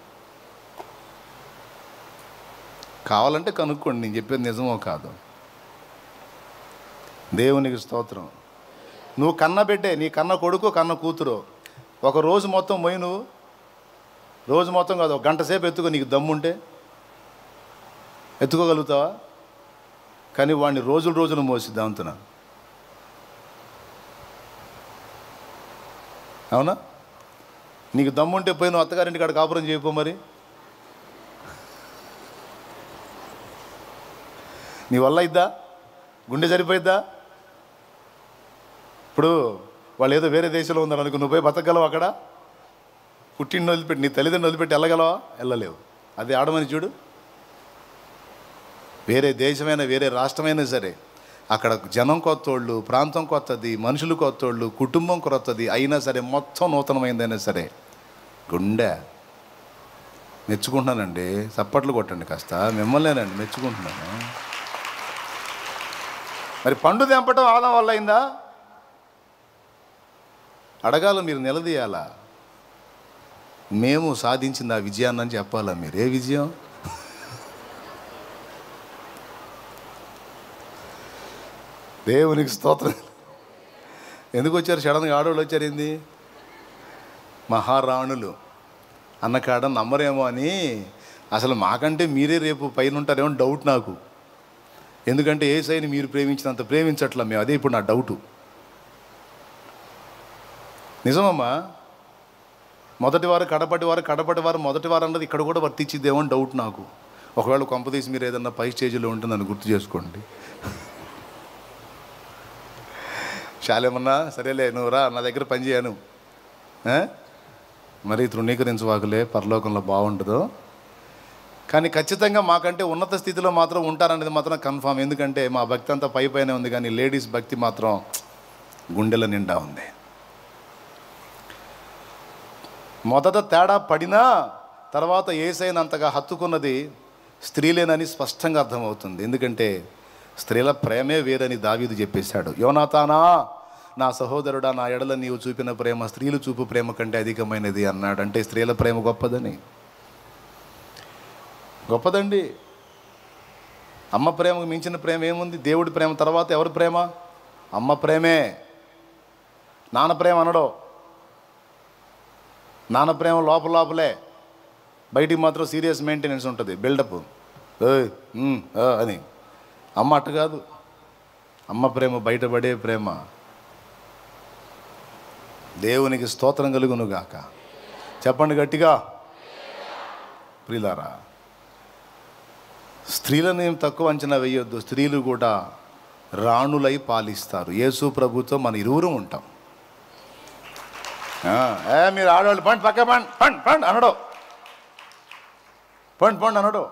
కావాలంటే కనుక్కోండి, నేను చెప్పేది నిజమో కాదు. దేవునికి స్తోత్రం. నువ్వు కన్న బిడ్డే, నీ కన్న కొడుకు, కన్న కూతురు, ఒక రోజు మొత్తం పోయి నువ్వు, రోజు మొత్తం కాదు, ఒక గంట సేపు ఎత్తుకో. నీకు దమ్ముంటే ఎత్తుకోగలుగుతావా? కానీ వాడిని రోజులు మోసిద్దాం అంటున్నా. అవునా? నీకు దమ్ముంటే పోయి నువ్వు అత్తగారింటి కాడ కాపురం చేయపో. మరి నీ వల్ల ఇద్దా? గుండె సరిపోయిద్దా? ఇప్పుడు వాళ్ళు ఏదో వేరే దేశంలో ఉన్నారు అనుకో, నువ్వు పోయి బతకగలవు అక్కడ? పుట్టింటిని వదిలిపెట్టి, నీ తల్లిదండ్రులు వదిలిపెట్టి వెళ్ళగలవా? వెళ్ళలేవు. అది ఆడమని చూడు. వేరే దేశమైనా వేరే రాష్ట్రమైనా సరే, అక్కడ జనం కొత్తోళ్ళు, ప్రాంతం కొత్తది, మనుషులు కొత్తోళ్ళు, కుటుంబం కొత్తది అయినా సరే, మొత్తం నూతనమైందైనా సరే, గుండె మెచ్చుకుంటున్నానండి. చప్పట్లు కొట్టండి కాస్త, మిమ్మల్నేనండి మెచ్చుకుంటున్నాను. మరి పండు తెంపటం ఆదాం వల్ల అయిందా? అడగాల, మీరు నిలదీయాలా. మేము సాధించింది ఆ విజయాన్ని అని చెప్పాలా మీరు. ఏ విజయం? దేవునికి స్తోత్రం. ఎందుకు వచ్చారు సడన్గా? ఆడవాళ్ళు వచ్చారు ఏంది? మహారాణులు అన్నకాడ నమ్మరేమో అని. అసలు మాకంటే మీరే రేపు పైన ఉంటారేమో డౌట్ నాకు. ఎందుకంటే యేసయ్యని మీరు ప్రేమించినంత ప్రేమించట్లా మేము. అదే ఇప్పుడు నా డౌటు. నిజమమ్మా. మొదటివారు కడపటివారు, కడపటివారు మొదటివారు అన్నది ఇక్కడ కూడా వర్తించిద్దేమో అని డౌట్ నాకు. ఒకవేళ కొంపదీసి మీరు ఏదన్నా పై స్టేజ్లో ఉంటే నన్ను గుర్తు చేసుకోండి. శాలేమన్నా సరేలే, నువ్వు రా, నా దగ్గర పని చేయను. మరి తృణీకరించవాకులే, పరలోకంలో బాగుంటుందో. కానీ ఖచ్చితంగా మాకంటే ఉన్నత స్థితిలో మాత్రం ఉంటారనేది మాత్రం కన్ఫామ్. ఎందుకంటే మా భక్తి అంతా పై పైనే ఉంది, కానీ లేడీస్ భక్తి మాత్రం గుండెల నిండా ఉంది. మొదట తేడా పడినా తర్వాత యేసయ్యను అంతగా హత్తుకున్నది స్త్రీలేనని స్పష్టంగా అర్థమవుతుంది. ఎందుకంటే స్త్రీల ప్రేమే వేరని దావీదు చెప్పేశాడు. యోనాతానా, నా సహోదరుడా, నా ఎడల నీవు చూపిన ప్రేమ స్త్రీలు చూపు ప్రేమ కంటే అధికమైనది అన్నాడు. అంటే స్త్రీల ప్రేమ గొప్పదని. గొప్పదండి. అమ్మ ప్రేమకు మించిన ప్రేమ ఏముంది? దేవుడి ప్రేమ తర్వాత ఎవరి ప్రేమ? అమ్మ ప్రేమే. నాన్న ప్రేమ అనడో. నాన్న ప్రేమ లోపల లోపలే, బయటికి మాత్రం సీరియస్ మెయింటెనెన్స్ ఉంటుంది, బిల్డప్ అని. అమ్మ అట్ట కాదు. అమ్మ ప్రేమ బయటపడే ప్రేమ. దేవునికి స్తోత్రం కలుగునుగాక. చెప్పండి గట్టిగా. ప్రియులారా, స్త్రీలను ఏం తక్కువ అంచనా వేయొద్దు. స్త్రీలు కూడా రాణులై పాలిస్తారు. యేసు ప్రభుతో మన ఇరువురు ఉంటాం. మీరు ఆడవాళ్ళు పండి పక్క పండి పండి పండి అనడో, పండి పండి అనడో.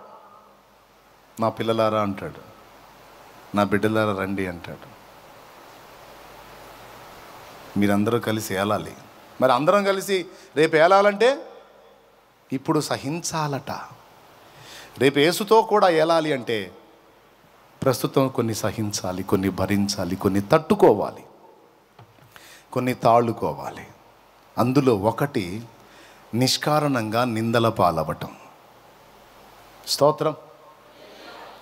నా పిల్లలారా అంటాడు, నా బిడ్డలారా రండి అంటాడు. మీరందరూ కలిసి ఏలాలి. మరి అందరం కలిసి రేపు ఏలాలంటే ఇప్పుడు సహించాలట. రేపు యేసుతో కూడా ఏలాలి అంటే ప్రస్తుతం కొన్ని సహించాలి, కొన్ని భరించాలి, కొన్ని తట్టుకోవాలి, కొన్ని తాళుకోవాలి. అందులో ఒకటి నిష్కారణంగా నిందల పాలవటం. స్తోత్రం,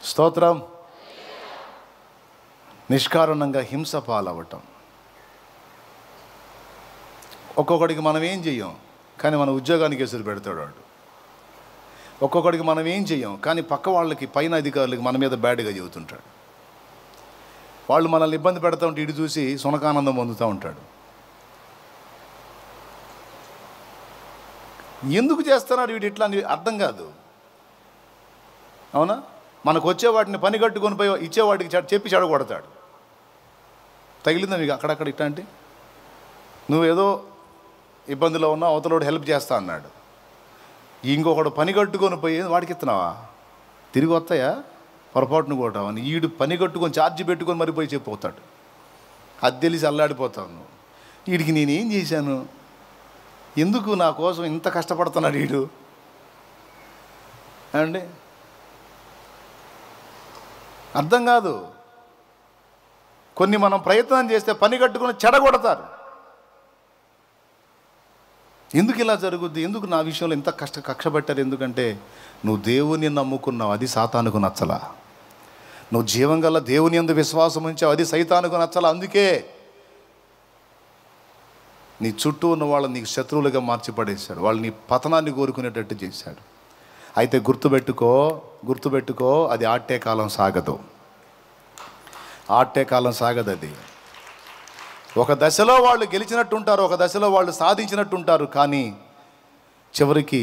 స్తోత్రం. నిష్కారణంగా హింస పాలవటం. ఒక్కొక్కడికి మనం ఏం చెయ్యం, కానీ మన ఉద్యోగానికి ఎసురు పెడతాడు వాడు. ఒక్కొక్కడికి మనం ఏం చెయ్యం, కానీ పక్క వాళ్ళకి, పైన అధికారులకి మన మీద బ్యాడ్గా చెబుతుంటాడు. వాళ్ళు మనల్ని ఇబ్బంది పెడతా ఉంటే ఇటు చూసి సునకానందం పొందుతూ ఉంటాడు. ఎందుకు చేస్తున్నాడు వీడు ఇట్లా అని అర్థం కాదు. అవునా? మనకు వచ్చేవాటిని పని కట్టుకొని పోయి ఇచ్చేవాడికి చెప్పి చెడగొడతాడు. తగిలిందా మీకు అక్కడక్కడ ఇట్లాంటి? నువ్వేదో ఇబ్బందిలో ఉన్నా, అవతలోడు హెల్ప్ చేస్తా అన్నాడు, ఇంకొకడు పని కట్టుకొని పోయి వాడికి ఇస్తున్నావా? తిరిగి వస్తాయా? పొరపాటును కొట్టావని వీడు పని కట్టుకొని ఛార్జీ పెట్టుకొని మరి పోయి చెప్పిపోతాడు. అది తెలిసి అల్లాడిపోతాను. వీడికి నేనేం చేశాను, ఎందుకు నా కోసం ఇంత కష్టపడుతున్నాడు వీడు అండి? అర్థం కాదు. కొన్ని మనం ప్రయత్నం చేస్తే పని కట్టుకుని చెడగొడతారు. ఎందుకు ఇలా జరుగుద్ది? ఎందుకు నా విషయంలో ఇంత కక్ష పెట్టారు? ఎందుకంటే నువ్వు దేవుని నమ్ముకున్నావు, అది సాతానుకు నచ్చలా. నువ్వు జీవం గల దేవుని యందు విశ్వాసం ఉంచావు, అది సైతానుకు నచ్చలా. అందుకే నీ చుట్టూ ఉన్న వాళ్ళని నీకు శత్రువులుగా మార్చిపడేశాడు. వాళ్ళు నీ పతనాన్ని కోరుకునేటట్టు చేశాడు. అయితే గుర్తుపెట్టుకో, అది ఆట్టే కాలం సాగదు. ఆట్టే కాలం సాగదు. అది ఒక దశలో వాళ్ళు గెలిచినట్టుంటారు, ఒక దశలో వాళ్ళు సాధించినట్టుంటారు, కానీ చివరికి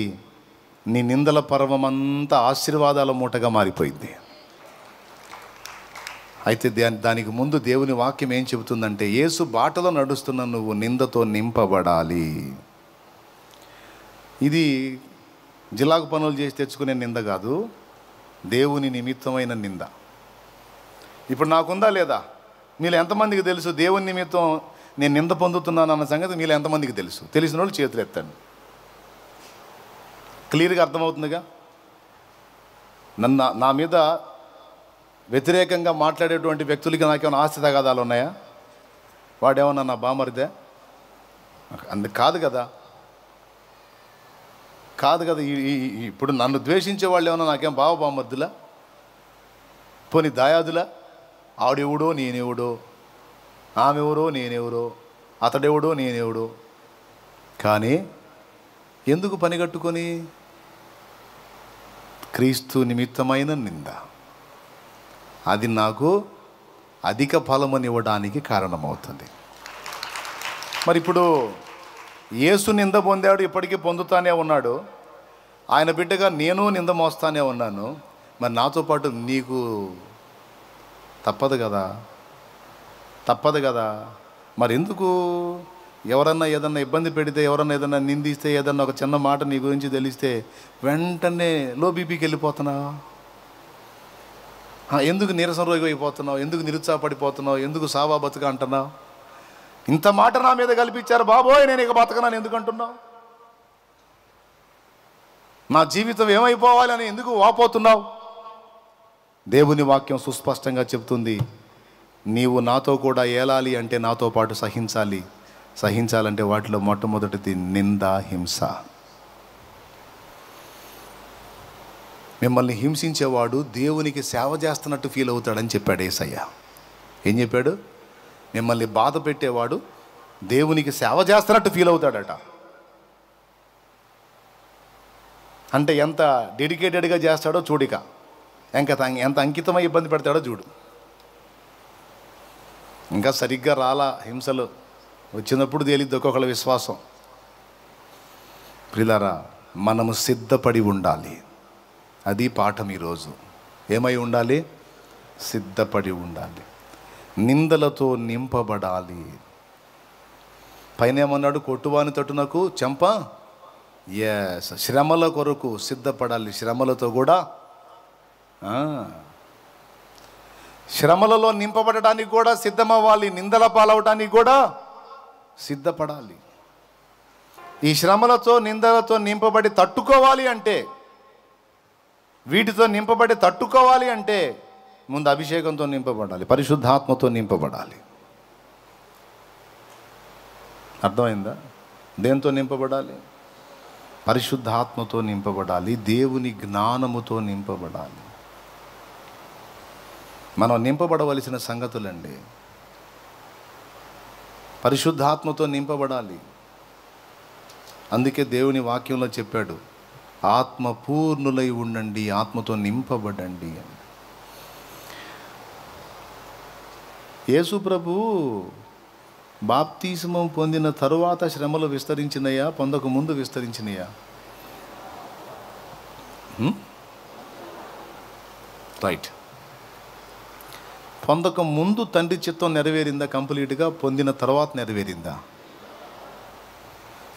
నీ నిందల పర్వమంతా ఆశీర్వాదాల మూటగా మారిపోయింది. అయితే దానికి ముందు దేవుని వాక్యం ఏం చెబుతుందంటే, యేసు బాటలో నడుస్తున్న నువ్వు నిందతో నింపబడాలి. ఇది జిల్లాకు పనులు చేసి తెచ్చుకునే నింద కాదు, దేవుని నిమిత్తమైన నింద. ఇప్పుడు నాకుందా లేదా? మీరు ఎంతమందికి తెలుసు దేవుని నిమిత్తం నేను నింద పొందుతున్నాను అన్న సంగతి మీరు ఎంతమందికి తెలుసు? తెలిసిన వాళ్ళు చేతులు ఎత్తండి. క్లియర్గా అర్థమవుతుందిగా. నా మీద వ్యతిరేకంగా మాట్లాడేటువంటి వ్యక్తులకి నాకేమైనా ఆస్తి తగాదాలు ఉన్నాయా? వాడేమన్నా నా బామరిదే? అందుకు కాదు కదా. ఇప్పుడు నన్ను ద్వేషించే వాళ్ళు ఏమన్నా నాకేం బామర్దులా? పోనీ దాయాదులా? ఆడెవడో నేనెవడో, ఆమెవరో నేనెవరో, అతడెవడో నేనెవడో. కానీ ఎందుకు పని కట్టుకొని? క్రీస్తు నిమిత్తమైన నింద. అది నాకు అధిక ఫలమునివ్వడానికి కారణమవుతుంది. మరి ఇప్పుడు యేసు నింద పొందాడు, ఇప్పటికీ పొందుతానే ఉన్నాడు. ఆయన బిడ్డగా నేను నింద మోస్తానే ఉన్నాను. మరి నాతో పాటు నీకు తప్పదు కదా. మరి ఎందుకు? ఎవరన్నా ఏదన్నా ఇబ్బంది పెడితే, ఎవరన్నా ఏదన్నా నిందిస్తే, ఏదన్నా ఒక చిన్న మాట నీ గురించి తెలిస్తే వెంటనే లో బీపీకి వెళ్ళిపోతున్నావు? ఎందుకు నీరసం రోగి అయిపోతున్నావు? ఎందుకు నిరుత్సాహపడిపోతున్నావు? ఎందుకు సావా బతుక అంటున్నావు? ఇంత మాట నా మీద కల్పించారు బాబోయ్, నేను ఇక బతకనాను ఎందుకు అంటున్నావు? నా జీవితం ఏమైపోవాలి అని ఎందుకు వాపోతున్నావు? దేవుని వాక్యం సుస్పష్టంగా చెప్తుంది, నీవు నాతో కూడా ఏలాలి అంటే నాతో పాటు సహించాలంటే వాటిలో మొట్టమొదటిది నింద, హింస. మిమ్మల్ని హింసించేవాడు దేవునికి సేవ చేస్తున్నట్టు ఫీల్ అవుతాడని చెప్పాడు యేసయ్య. ఏం చెప్పాడు? మిమ్మల్ని బాధ పెట్టేవాడు దేవునికి సేవ చేస్తున్నట్టు ఫీల్ అవుతాడట. అంటే ఎంత డెడికేటెడ్గా చేస్తాడో చూడిక, ఎంత అంకితమై ఇబ్బంది పెడతాడో చూడు. ఇంకా సరిగ్గా రాలా హింసలు, వచ్చినప్పుడు తేలిద్ది ఒక్కొక్కళ్ళ విశ్వాసం. ప్రియులారా, మనము సిద్ధపడి ఉండాలి. అది పాఠం ఈరోజు. ఏమై ఉండాలి? సిద్ధపడి ఉండాలి. నిందలతో నింపబడాలి. పైన ఏమన్నాడు? కొట్టువాని తట్టునకు చెంప. శ్రమల కొరకు సిద్ధపడాలి. శ్రమలతో కూడా, శ్రమలలో నింపబడటానికి కూడా సిద్ధమవ్వాలి. నిందల పాలవటానికి కూడా సిద్ధపడాలి. ఈ శ్రమలతో, నిందలతో నింపబడి తట్టుకోవాలి అంటే, వీటితో నింపబడి తట్టుకోవాలి అంటే ముందు అభిషేకంతో నింపబడాలి, పరిశుద్ధాత్మతో నింపబడాలి. అర్థమైందా? దేంతో నింపబడాలి? పరిశుద్ధాత్మతో నింపబడాలి. దేవుని జ్ఞానముతో నింపబడాలి. మనం నింపబడవలసిన సంగతులండి. పరిశుద్ధాత్మతో నింపబడాలి. అందుకే దేవుని వాక్యంలో చెప్పాడు, ఆత్మ పూర్ణులై ఉండండి, ఆత్మతో నింపబడండి అని. యేసు ప్రభు బాప్తిస్మం పొందిన తరువాత శ్రమలు విస్తరించినయా, పొందక ముందు విస్తరించినయా? రైట్. పొందక ముందు తండ్రి చిత్తం నెరవేరిందా కంప్లీట్గా? పొందిన తర్వాత నెరవేరిందా?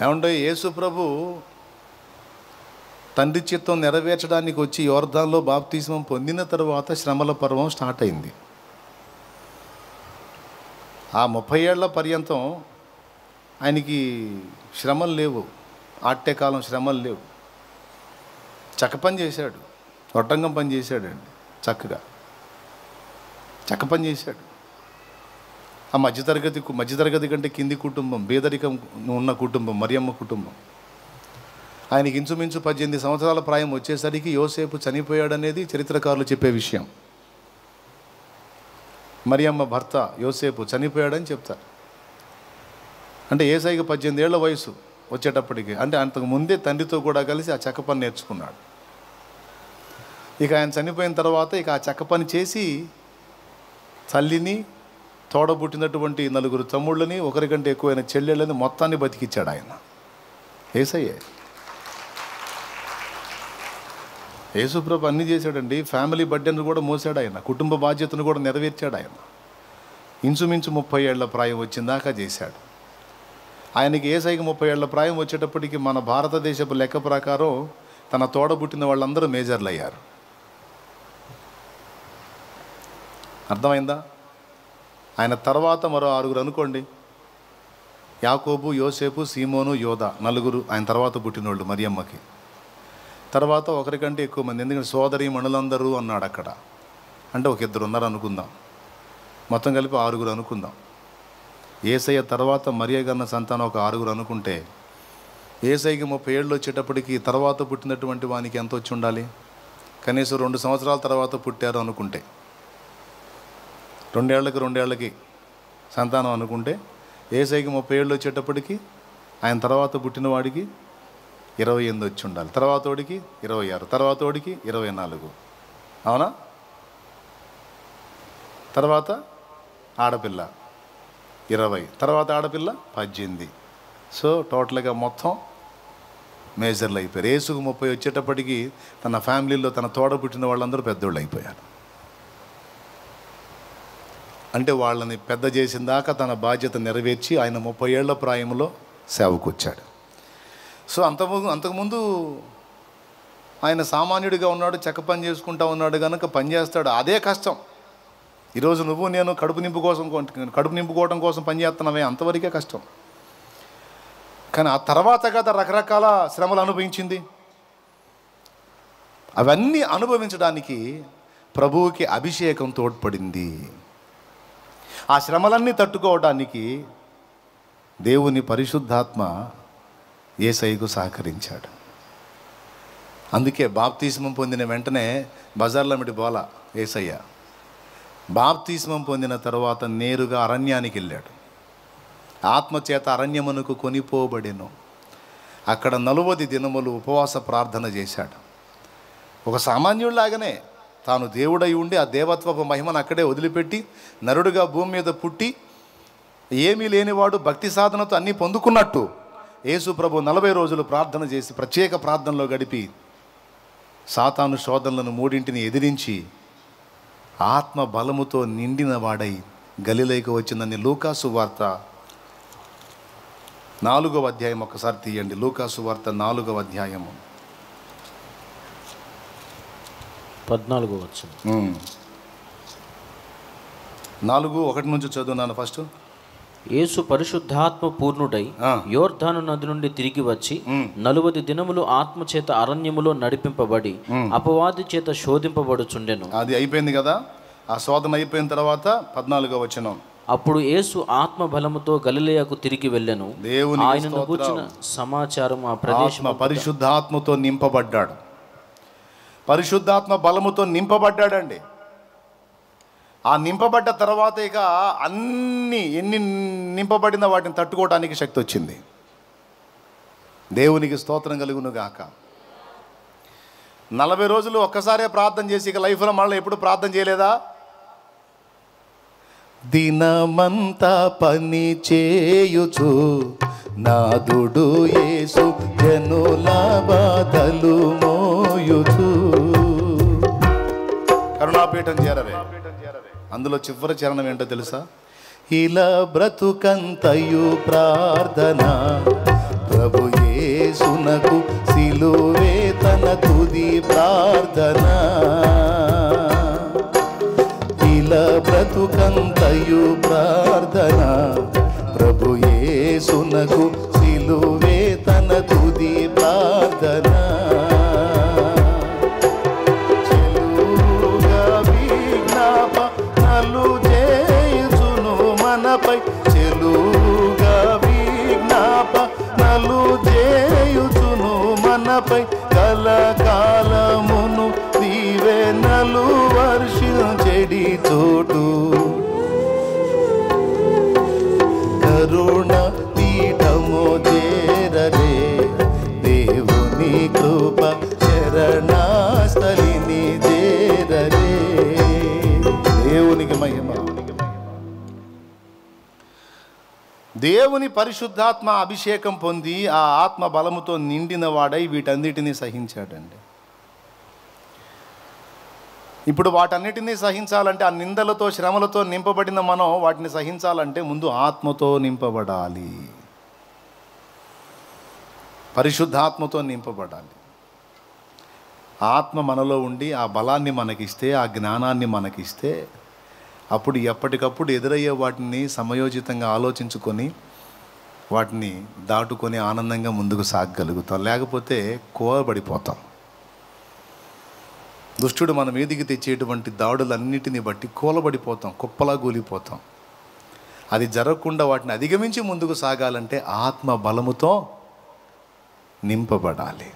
ఏమంటే యేసు ప్రభు తండ్రి చిత్తం నెరవేర్చడానికి వచ్చి యోర్దాన్లో బాప్తిస్మం పొందిన తర్వాత శ్రమల పర్వం స్టార్ట్ అయింది. ఆ 30 ఏళ్ల పర్యంతం ఆయనకి శ్రమలు లేవు, ఆట్యకాలం శ్రమలు లేవు. చక్క పని చేశాడు, రొట్టంగం పని చేశాడండి, చక్క పని చేశాడు. ఆ మధ్యతరగతి కంటే కింది కుటుంబం, పేదరికం ఉన్న కుటుంబం, మరియమ్మ కుటుంబం. ఆయనకి ఇంచుమించు 18 సంవత్సరాల ప్రాయం వచ్చేసరికి యోసేపు చనిపోయాడనేది చరిత్రకారులు చెప్పే విషయం. మరియమ్మ భర్త యోసేపు చనిపోయాడని చెప్తారు. అంటే యేసయ్యకి 18 ఏళ్ల వయసు వచ్చేటప్పటికి, అంటే అంతకు ముందే తండ్రితో కూడా కలిసి ఆ చెక్క పని నేర్చుకున్నాడు. ఇక ఆయన చనిపోయిన తర్వాత ఇక ఆ చెక్క పని చేసి తల్లిని, తోడబుట్టినటువంటి 4 తమ్ముళ్ళని, ఒకరికంటే ఎక్కువైన చెల్లెళ్ళని మొత్తాన్ని బతికిచ్చాడు ఆయన. యేసయ్యే. యేసుప్రభు అన్నీ చేశాడండి. ఫ్యామిలీ బడ్డెను కూడా మోసాడు ఆయన, కుటుంబ బాధ్యతను కూడా నెరవేర్చాడు ఆయన. ఇంచుమించు 30 ఏళ్ల ప్రాయం వచ్చిందాకా చేశాడు. ఆయనకి యేసయ్యకి 30 ఏళ్ల ప్రాయం వచ్చేటప్పటికి మన భారతదేశపు లెక్క ప్రకారం తన తోడబుట్టిన వాళ్ళందరూ మేజర్లు అయ్యారు. అర్థమైందా? ఆయన తర్వాత మరో 6 అనుకోండి. యాకోబు, యోసేపు, సీమోను, యోధా 4 ఆయన తర్వాత పుట్టినోళ్ళు మరియమ్మకి. తర్వాత ఒకరికంటే ఎక్కువ మంది, ఎందుకంటే సోదరి మణులందరూ అన్నాడు అక్కడ. అంటే ఒక 2 ఉన్నారు అనుకుందాం, మొత్తం కలిపి 6 అనుకుందాం. యేసయ్య తర్వాత మరియ గన్న సంతానం ఒక 6 అనుకుంటే, యేసయ్యకి 30 ఏళ్ళు వచ్చేటప్పటికి తర్వాత పుట్టినటువంటి వానికి ఎంత వచ్చి ఉండాలి? కనీసం 2 సంవత్సరాల తర్వాత పుట్టారు అనుకుంటే, 2 ఏళ్ళకి సంతానం అనుకుంటే, యేసయ్యకి 30 ఏళ్ళు వచ్చేటప్పటికి ఆయన తర్వాత పుట్టిన వాడికి 28 వచ్చి ఉండాలి. తర్వాత వాడికి 26, తర్వాత వాడికి 24. అవునా? తర్వాత ఆడపిల్ల 20, తర్వాత ఆడపిల్ల 18. సో టోటల్గా మొత్తం మేజర్లు అయిపోయారు. యేసుకు 30 వచ్చేటప్పటికి తన ఫ్యామిలీలో తన తోడ పుట్టిన వాళ్ళందరూ పెద్దోళ్ళు అయిపోయారు. అంటే వాళ్ళని పెద్ద చేసిన దాకా తన బాధ్యత నెరవేర్చి ఆయన 30 ఏళ్ల ప్రాయంలో సేవకు వచ్చాడు. సో అంతకుముందు ఆయన సామాన్యుడిగా ఉన్నాడు, చెక్క పని చేసుకుంటా ఉన్నాడు కనుక పని చేస్తాడు. అదే కష్టం. ఈరోజు నువ్వు నేను కడుపు నింపుకోవడం కోసం పని చేస్తున్నామే, అంతవరకే కష్టం. కానీ ఆ తర్వాత కదా రకరకాల శ్రమలు అనుభవించింది. అవన్నీ అనుభవించడానికి ప్రభువుకి అభిషేకం తోడ్పడింది. ఆ శ్రమలన్నీ తట్టుకోవడానికి దేవుని పరిశుద్ధాత్మ యేసయ్యకు సహకరించాడు. అందుకే బాప్తిస్మం పొందిన వెంటనే బజార్లో మిటి బోల యేసయ్య. బాప్తిస్మం పొందిన తర్వాత నేరుగా అరణ్యానికి వెళ్ళాడు. ఆత్మచేత అరణ్యమునకు కొనిపోబడెను. అక్కడ 40 దినములు ఉపవాస ప్రార్థన చేశాడు. ఒక సామాన్యుడిలాగానే తాను దేవుడై ఉండి ఆ దేవత్వపు మహిమను అక్కడే వదిలిపెట్టి నరుడుగా భూమి మీద పుట్టి ఏమీ లేనివాడు భక్తి సాధనతో అన్నీ పొందుకున్నట్టు యేసు ప్రభు 40 రోజులు ప్రార్థన చేసి ప్రత్యేక ప్రార్థనలో గడిపి సాతాను శోధనలను 3 ఎదిరించి ఆత్మ బలముతో నిండిన వాడై గలిలయకు వచ్చిందని లూకాసు వార్త 4వ అధ్యాయం ఒకసారి తీయండి. లూకాసు వార్త 4వ అధ్యాయము 14వ వచనం. 4:1 నుంచి చదువున్నాను ఫస్ట్. యేసు పరిశుద్ధాత్మ పూర్ణుడై యోర్దాను నది నుండి తిరిగి వచ్చి 40 దినములు ఆత్మచేత అరణ్యములో నడిపింపబడి అపవాది చేత శోధింపబడుచుండెను. అది అయిపోయింది కదా. ఆ శోధన అయిపోయిన తర్వాత 14వ వచనం. అప్పుడు యేసు ఆత్మ బలముతో గలిలయకు తిరిగి వెళ్ళెను. ఆయనను గూర్చిన సమాచారం ఆ ప్రదేశం పరిశుద్ధాత్మతో నింపబడ్డాడు. పరిశుద్ధాత్మ బలముతో నింపబడ్డాడండి. ఆ నింపబడ్డ తర్వాత ఇక ఎన్ని నింపబడిన వాటిని తట్టుకోవడానికి శక్తి వచ్చింది. దేవునికి స్తోత్రం కలుగును గాక. 40 రోజులు ఒక్కసారే ప్రార్థన చేసి ఇక లైఫ్లో మళ్ళీ ఎప్పుడు ప్రార్థన చేయలేదా? దినమంతా పని చేయుచు నాదుడు యేసు జనుల బాధలు మోయుచు. కరుణాపీఠం చేరవే. అందులో చివరి చరణం ఏంటో తెలుసా? ఇలా బ్రతుకంతయు ప్రార్థన ప్రభు యేసునకు సిలువే తన తుది ప్రార్థన. ఇలా బ్రతుకంతయు ప్రార్థన ప్రభు యేసునకు సిలువే తన తుది ప్రార్థన. చెలుగా విజ్ఞాపనలు చేయుచును మనపై కలకాలమును దీవెనలు వర్షించెడి చోటు. కరుణ పీఠము చేరరే దేవుని కృప శరణాస్థలిని చేరరే. దేవునికి మహిమ. దేవుని పరిశుద్ధాత్మ అభిషేకం పొంది ఆ ఆత్మ బలముతో నిండిన వాడై వీటన్నిటినీ సహించాడండి. ఇప్పుడు వాటన్నిటినీ సహించాలంటే, ఆ నిందలతో శ్రమలతో నింపబడిన మనం వాటిని సహించాలంటే ముందు ఆత్మతో నింపబడాలి. పరిశుద్ధాత్మతో నింపబడాలి. ఆత్మ మనలో ఉండి ఆ బలాన్ని మనకిస్తే, ఆ జ్ఞానాన్ని మనకిస్తే, అప్పుడు ఎప్పటికప్పుడు ఎదురయ్యే వాటిని సమయోచితంగా ఆలోచించుకొని వాటిని దాటుకొని ఆనందంగా ముందుకు సాగగలుగుతాం. లేకపోతే కోవబడిపోతాం. దుష్టుడు మన మీదికి తెచ్చేటువంటి దాడులన్నిటిని బట్టి కూలబడిపోతాం, కుప్పలా కూలిపోతాం. అది జరగకుండా వాటిని అధిగమించి ముందుకు సాగాలంటే ఆత్మ బలముతో నింపబడాలి,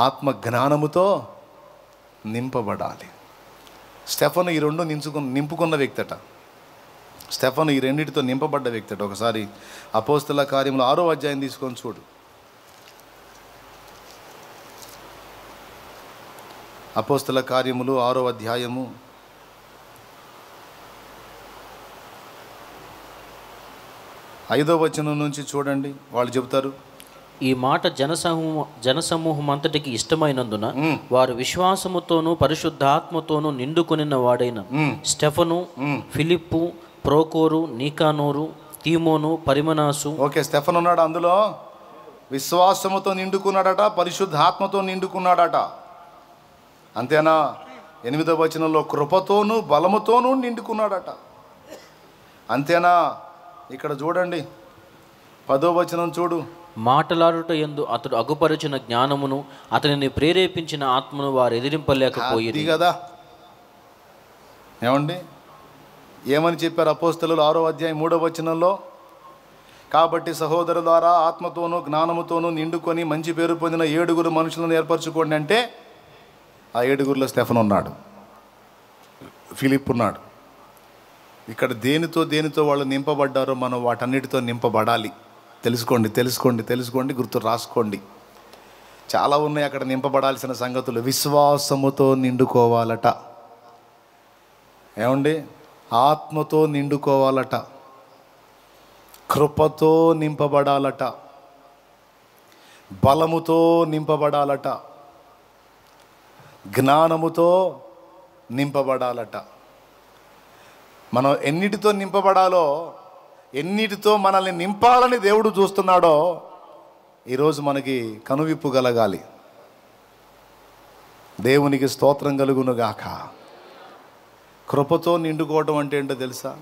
ఆత్మ జ్ఞానముతో నింపబడాలి. స్టెఫను ఈ రెండు నింపుకున్న వ్యక్తట. స్టెఫను ఈ రెండింటితో నింపబడ్డ వ్యక్తట. ఒకసారి అపోస్తల కార్యములు 6వ అధ్యాయం తీసుకొని చూడు. అపోస్తల కార్యములు 6వ అధ్యాయము 5వ వచనం నుంచి చూడండి. వాళ్ళు చెబుతారు, ఈ మాట జనసమూహం అంతటికి ఇష్టమైనందున వారు విశ్వాసముతోనూ పరిశుద్ధాత్మతోనూ నిండుకొనిన వాడైన స్టెఫను, ఫిలిప్పు, ప్రోకోరు, నీకానోరు, తీమోను, పరిమనాసు. ఓకే, స్టెఫన్ ఉన్నాడు అందులో. విశ్వాసముతో నిండుకున్నాడట, పరిశుద్ధాత్మతో నిండుకున్నాడట. అంతేనా? 8వ వచనంలో కృపతోనూ బలముతోనూ నిండుకున్నాడట. అంతేనా? ఇక్కడ చూడండి 10వ వచనం చూడు. మాటలాడుట యందు అతడు అగుపరిచిన జ్ఞానమును అతనిని ప్రేరేపించిన ఆత్మను వారు ఎదిరింపలేకపోయింది కదా. ఏమండి, ఏమని చెప్పారు అపోస్తలులు 6వ అధ్యాయం 3వ వచనంలో? కాబట్టి సహోదరులారా, ఆత్మతోనూ జ్ఞానముతోనూ నిండుకొని మంచి పేరు పొందిన 7 మనుషులను ఏర్పరచుకోండి అంటే ఆ 7లో స్టెఫన్ ఉన్నాడు, ఫిలిప్ ఉన్నాడు. ఇక్కడ దేనితో వాళ్ళు నింపబడ్డారో మనం వాటన్నిటితో నింపబడాలి. తెలుసుకోండి, గుర్తు రాసుకోండి. చాలా ఉన్నాయి అక్కడ నింపబడాల్సిన సంగతులు. విశ్వాసముతో నిండుకోవాలట. ఏమండి? ఆత్మతో నిండుకోవాలట, కృపతో నింపబడాలట, బలముతో నింపబడాలట, జ్ఞానముతో నింపబడాలట. మనం ఎన్నిటితో నింపబడాలో, ఎన్నిటితో మనల్ని నింపాలని దేవుడు చూస్తున్నాడో ఈరోజు మనకి కనువిప్పు కలగాలి. దేవునికి స్తోత్రం కలుగునుగాక. కృపతో నిండుకోవటం అంటే ఏంటో తెలుసా?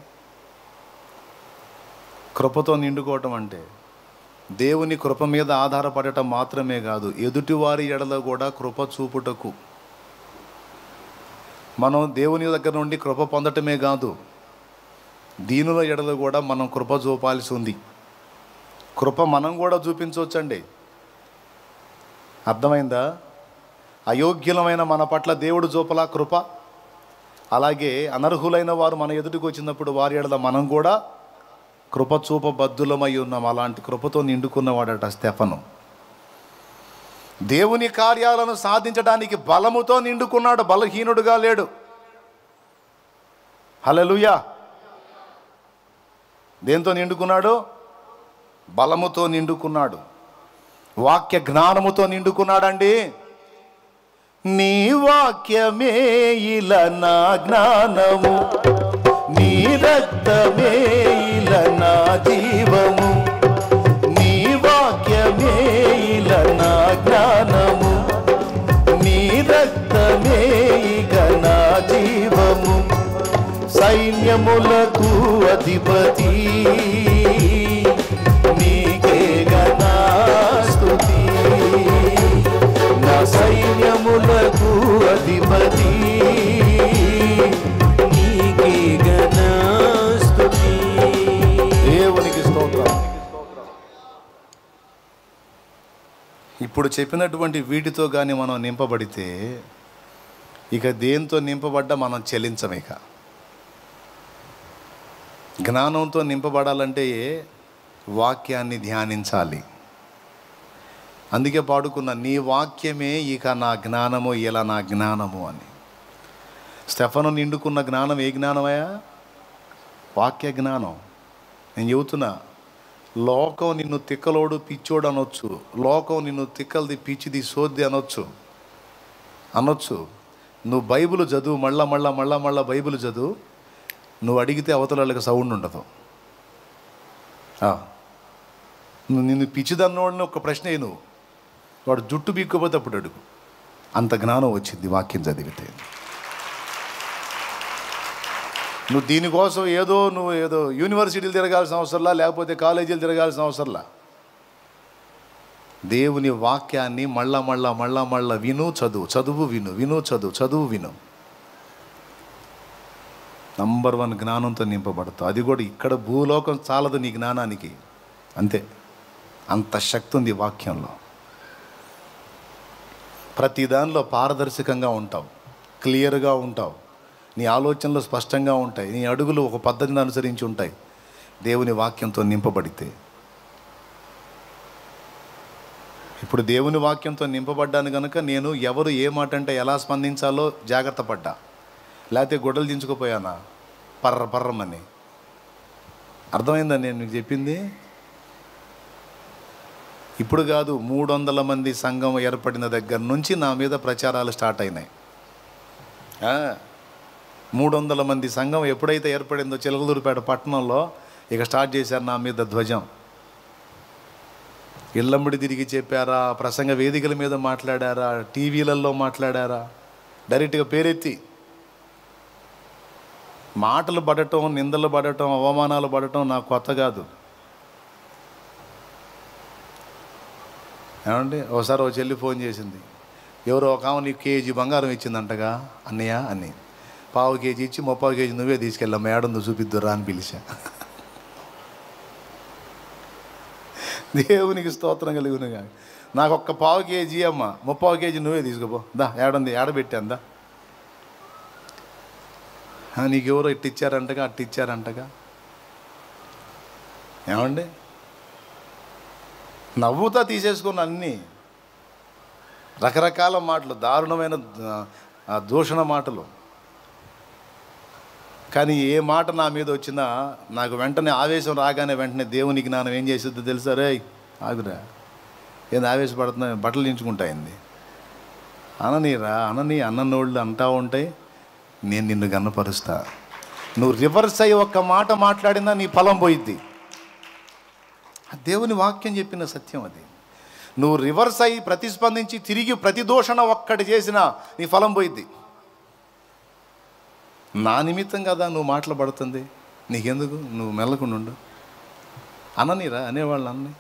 కృపతో నిండుకోవటం అంటే దేవుని కృప మీద ఆధారపడటం మాత్రమే కాదు, ఎదుటివారి ఎడల కూడా కృప చూపుటకు. మనం దేవుని దగ్గర నుండి కృప పొందటమే కాదు, దీనుల ఎడల కూడా మనం కృప చూపాల్సి ఉంది. కృప మనం కూడా చూపించవచ్చండి. అర్థమైందా? అయోగ్యులమైన మన పట్ల దేవుడు చూపలా కృప, అలాగే అనర్హులైన వారు మన ఎదుటికి వచ్చినప్పుడు వారి ఎడల మనం కూడా కృప చూపబద్ధులమై ఉన్నాం. అలాంటి కృపతో నిండుకున్నవాడట స్టెఫను. దేవుని కార్యాలను సాధించడానికి బలముతో నిండుకున్నాడు, బలహీనుడుగా లేడు. హల్లెలూయా. దేంతో నిండుకున్నాడు? బలముతో నిండుకున్నాడు, వాక్య జ్ఞానముతో నిండుకున్నాడండి. నీ వాక్యమే ఇలా నా జ్ఞానము, నీ రక్తమే ఇలా నా జీవము, నీ వాక్యమే ఇలా నా జ్ఞానము, నీ రక్తమే ఇక నా జీవము. సైన్యములకు అధిపతి నీకే గణా స్తుతి, నా సైన్యములకు అధిపతి నీకే గణా స్తుతి. దేవునికి స్తోత్రం. ఇప్పుడు చెప్పినటువంటి వీటితో కానీ మనం నింపబడితే ఇక దేంతో నింపబడ్డా మనం చెలించం. ఇక జ్ఞానంతో నింపబడాలంటే వాక్యాన్ని ధ్యానించాలి. అందుకే పాడుకున్న, నీ వాక్యమే ఇక నా జ్ఞానము, ఇలా నా జ్ఞానము అని. స్టెఫను నిండుకున్న జ్ఞానం ఏ జ్ఞానమయ్యా? వాక్య జ్ఞానం. నేను చెబుతున్నా, లోకం నిన్ను తిక్కలోడు పిచ్చోడు అనొచ్చు, లోకం నిన్ను తిక్కలది పిచ్చిది సోద్ది అనొచ్చు. నువ్వు బైబిల్ చదువు, మళ్ళా బైబిల్ చదువు. నువ్వు అడిగితే అవతల వాళ్ళకి సౌండ్ ఉండదు. నిన్ను పిచ్చిదన్నోడిని ఒక ప్రశ్న నువ్వు, వాడు జుట్టు బీక్కపోతే అప్పుడు అడుగు. అంత జ్ఞానం వచ్చింది వాక్యం చదివితే. నువ్వు దీనికోసం నువ్వు ఏదో యూనివర్సిటీలు తిరగాల్సిన అవసరంలా, లేకపోతే కాలేజీలు తిరగాల్సిన అవసరంలా. దేవుని వాక్యాన్ని మళ్ళా విను, చదువు విను. నంబర్ 1 జ్ఞానంతో నింపబడతావు. అది కూడా ఇక్కడ భూలోకం చాలదు నీ జ్ఞానానికి, అంతే. అంత శక్తి ఉంది వాక్యంలో. ప్రతి దానిలో పారదర్శకంగా ఉంటావు, క్లియర్గా ఉంటావు, నీ ఆలోచనలు స్పష్టంగా ఉంటాయి, నీ అడుగులు ఒక పద్ధతిని అనుసరించి ఉంటాయి దేవుని వాక్యంతో నింపబడితే. ఇప్పుడు దేవుని వాక్యంతో నింపబడ్డాను కనుక నేను ఎవరు ఏ మాట అంటే ఎలా స్పందించాలో జాగ్రత్త పడ్డా. లేకపోతే గొడ్డలు దించుకుపోయానా పర్రమని. అర్థమైందని నేను మీకు చెప్పింది. ఇప్పుడు కాదు, 300 మంది సంఘం ఏర్పడిన దగ్గర నుంచి నా మీద ప్రచారాలు స్టార్ట్ అయినాయి. 300 మంది సంఘం ఎప్పుడైతే ఏర్పడిందో చిలకలూరుపేట పట్టణంలో, ఇక స్టార్ట్ చేశారు నా మీద ధ్వజం. ఇళ్ళంబడి తిరిగి చెప్పారా, ప్రసంగ వేదికల మీద మాట్లాడారా, టీవీలలో మాట్లాడారా, డైరెక్ట్గా పేరెత్తి మాటలు పడటం, నిందలు పడటం, అవమానాలు పడటం నాకు కొత్త కాదు. ఏమండి, ఒకసారి ఒక చెల్లి ఫోన్ చేసింది, ఎవరో ఒక ఆమె నీకు కేజీ బంగారం ఇచ్చిందంటగా అన్నయ్య అని. 1/4 కేజీ ఇచ్చి 30 కేజీ నువ్వే తీసుకెళ్ళాము, ఏడుందో చూపిద్దురా అని పిలిచా. దేవునికి స్తోత్రం కలుగునుగా. నాకు ఒక్క 1/4 కేజీ అమ్మ, 30 కేజీ నువ్వే తీసుకుపో, దా ఏడుంది ఏడబెట్టాందా, నీకెవరో అట్టిచ్చారంటగా. ఏమండి, నవ్వుతా తీసేసుకున్న అన్నీ రకరకాల మాటలు, దారుణమైన దూషణ మాటలు. కానీ ఏ మాట నా మీద వచ్చినా నాకు వెంటనే ఆవేశం రాగానే వెంటనే దేవుని జ్ఞానం ఏం చేసిద్దో తెలుసా? రే ఆగురా, ఏంది ఆవేశపడుతున్నా, బట్టలు దించుకుంటాయింది అనని అన్నోళ్ళు అంటా ఉంటాయి. నేను నిన్ను గన్నపరుస్తా. నువ్వు రివర్స్ అయ్యి ఒక్క మాట మాట్లాడినా నీ ఫలం పోయిద్ది. దేవుని వాక్యం చెప్పిన సత్యం అది. నువ్వు రివర్స్ అయ్యి ప్రతిస్పందించి తిరిగి ప్రతిదోషణ ఒక్కటి చేసినా నీ ఫలం పోయిద్ది. నా నిమిత్తం కదా నువ్వు మాట్లాడుతుంది, నీకెందుకు, నువ్వు మెల్లకుండు అననిరా అనేవాళ్ళు అన్నీ.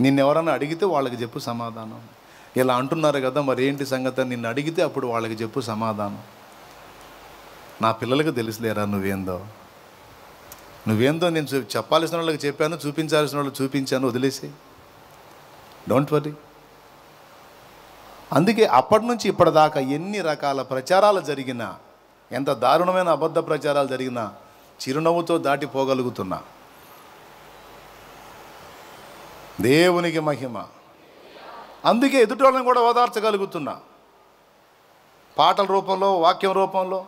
నిన్నెవరన్నా అడిగితే వాళ్ళకి చెప్పు సమాధానం. ఇలా అంటున్నారు కదా మరి ఏంటి సంగతి, నిన్ను అడిగితే అప్పుడు వాళ్ళకి చెప్పు సమాధానం. నా పిల్లలకు తెలుసులేరా నువ్వేందో నేను చెప్పాల్సిన వాళ్ళకి చెప్పాను, చూపించాల్సిన వాళ్ళకి చూపించాను, వదిలేసి డోంట్ వరీ. అందుకే అప్పటి నుంచి ఇప్పటిదాకా ఎన్ని రకాల ప్రచారాలు జరిగినా, ఎంత దారుణమైన అబద్ధ ప్రచారాలు జరిగినా చిరునవ్వుతో దాటిపోగలుగుతున్నా. దేవునికి మహిమ. అందుకే ఎదుటోళ్ళని కూడా ఓదార్చగలుగుతున్నా, పాటల రూపంలో, వాక్యం రూపంలో.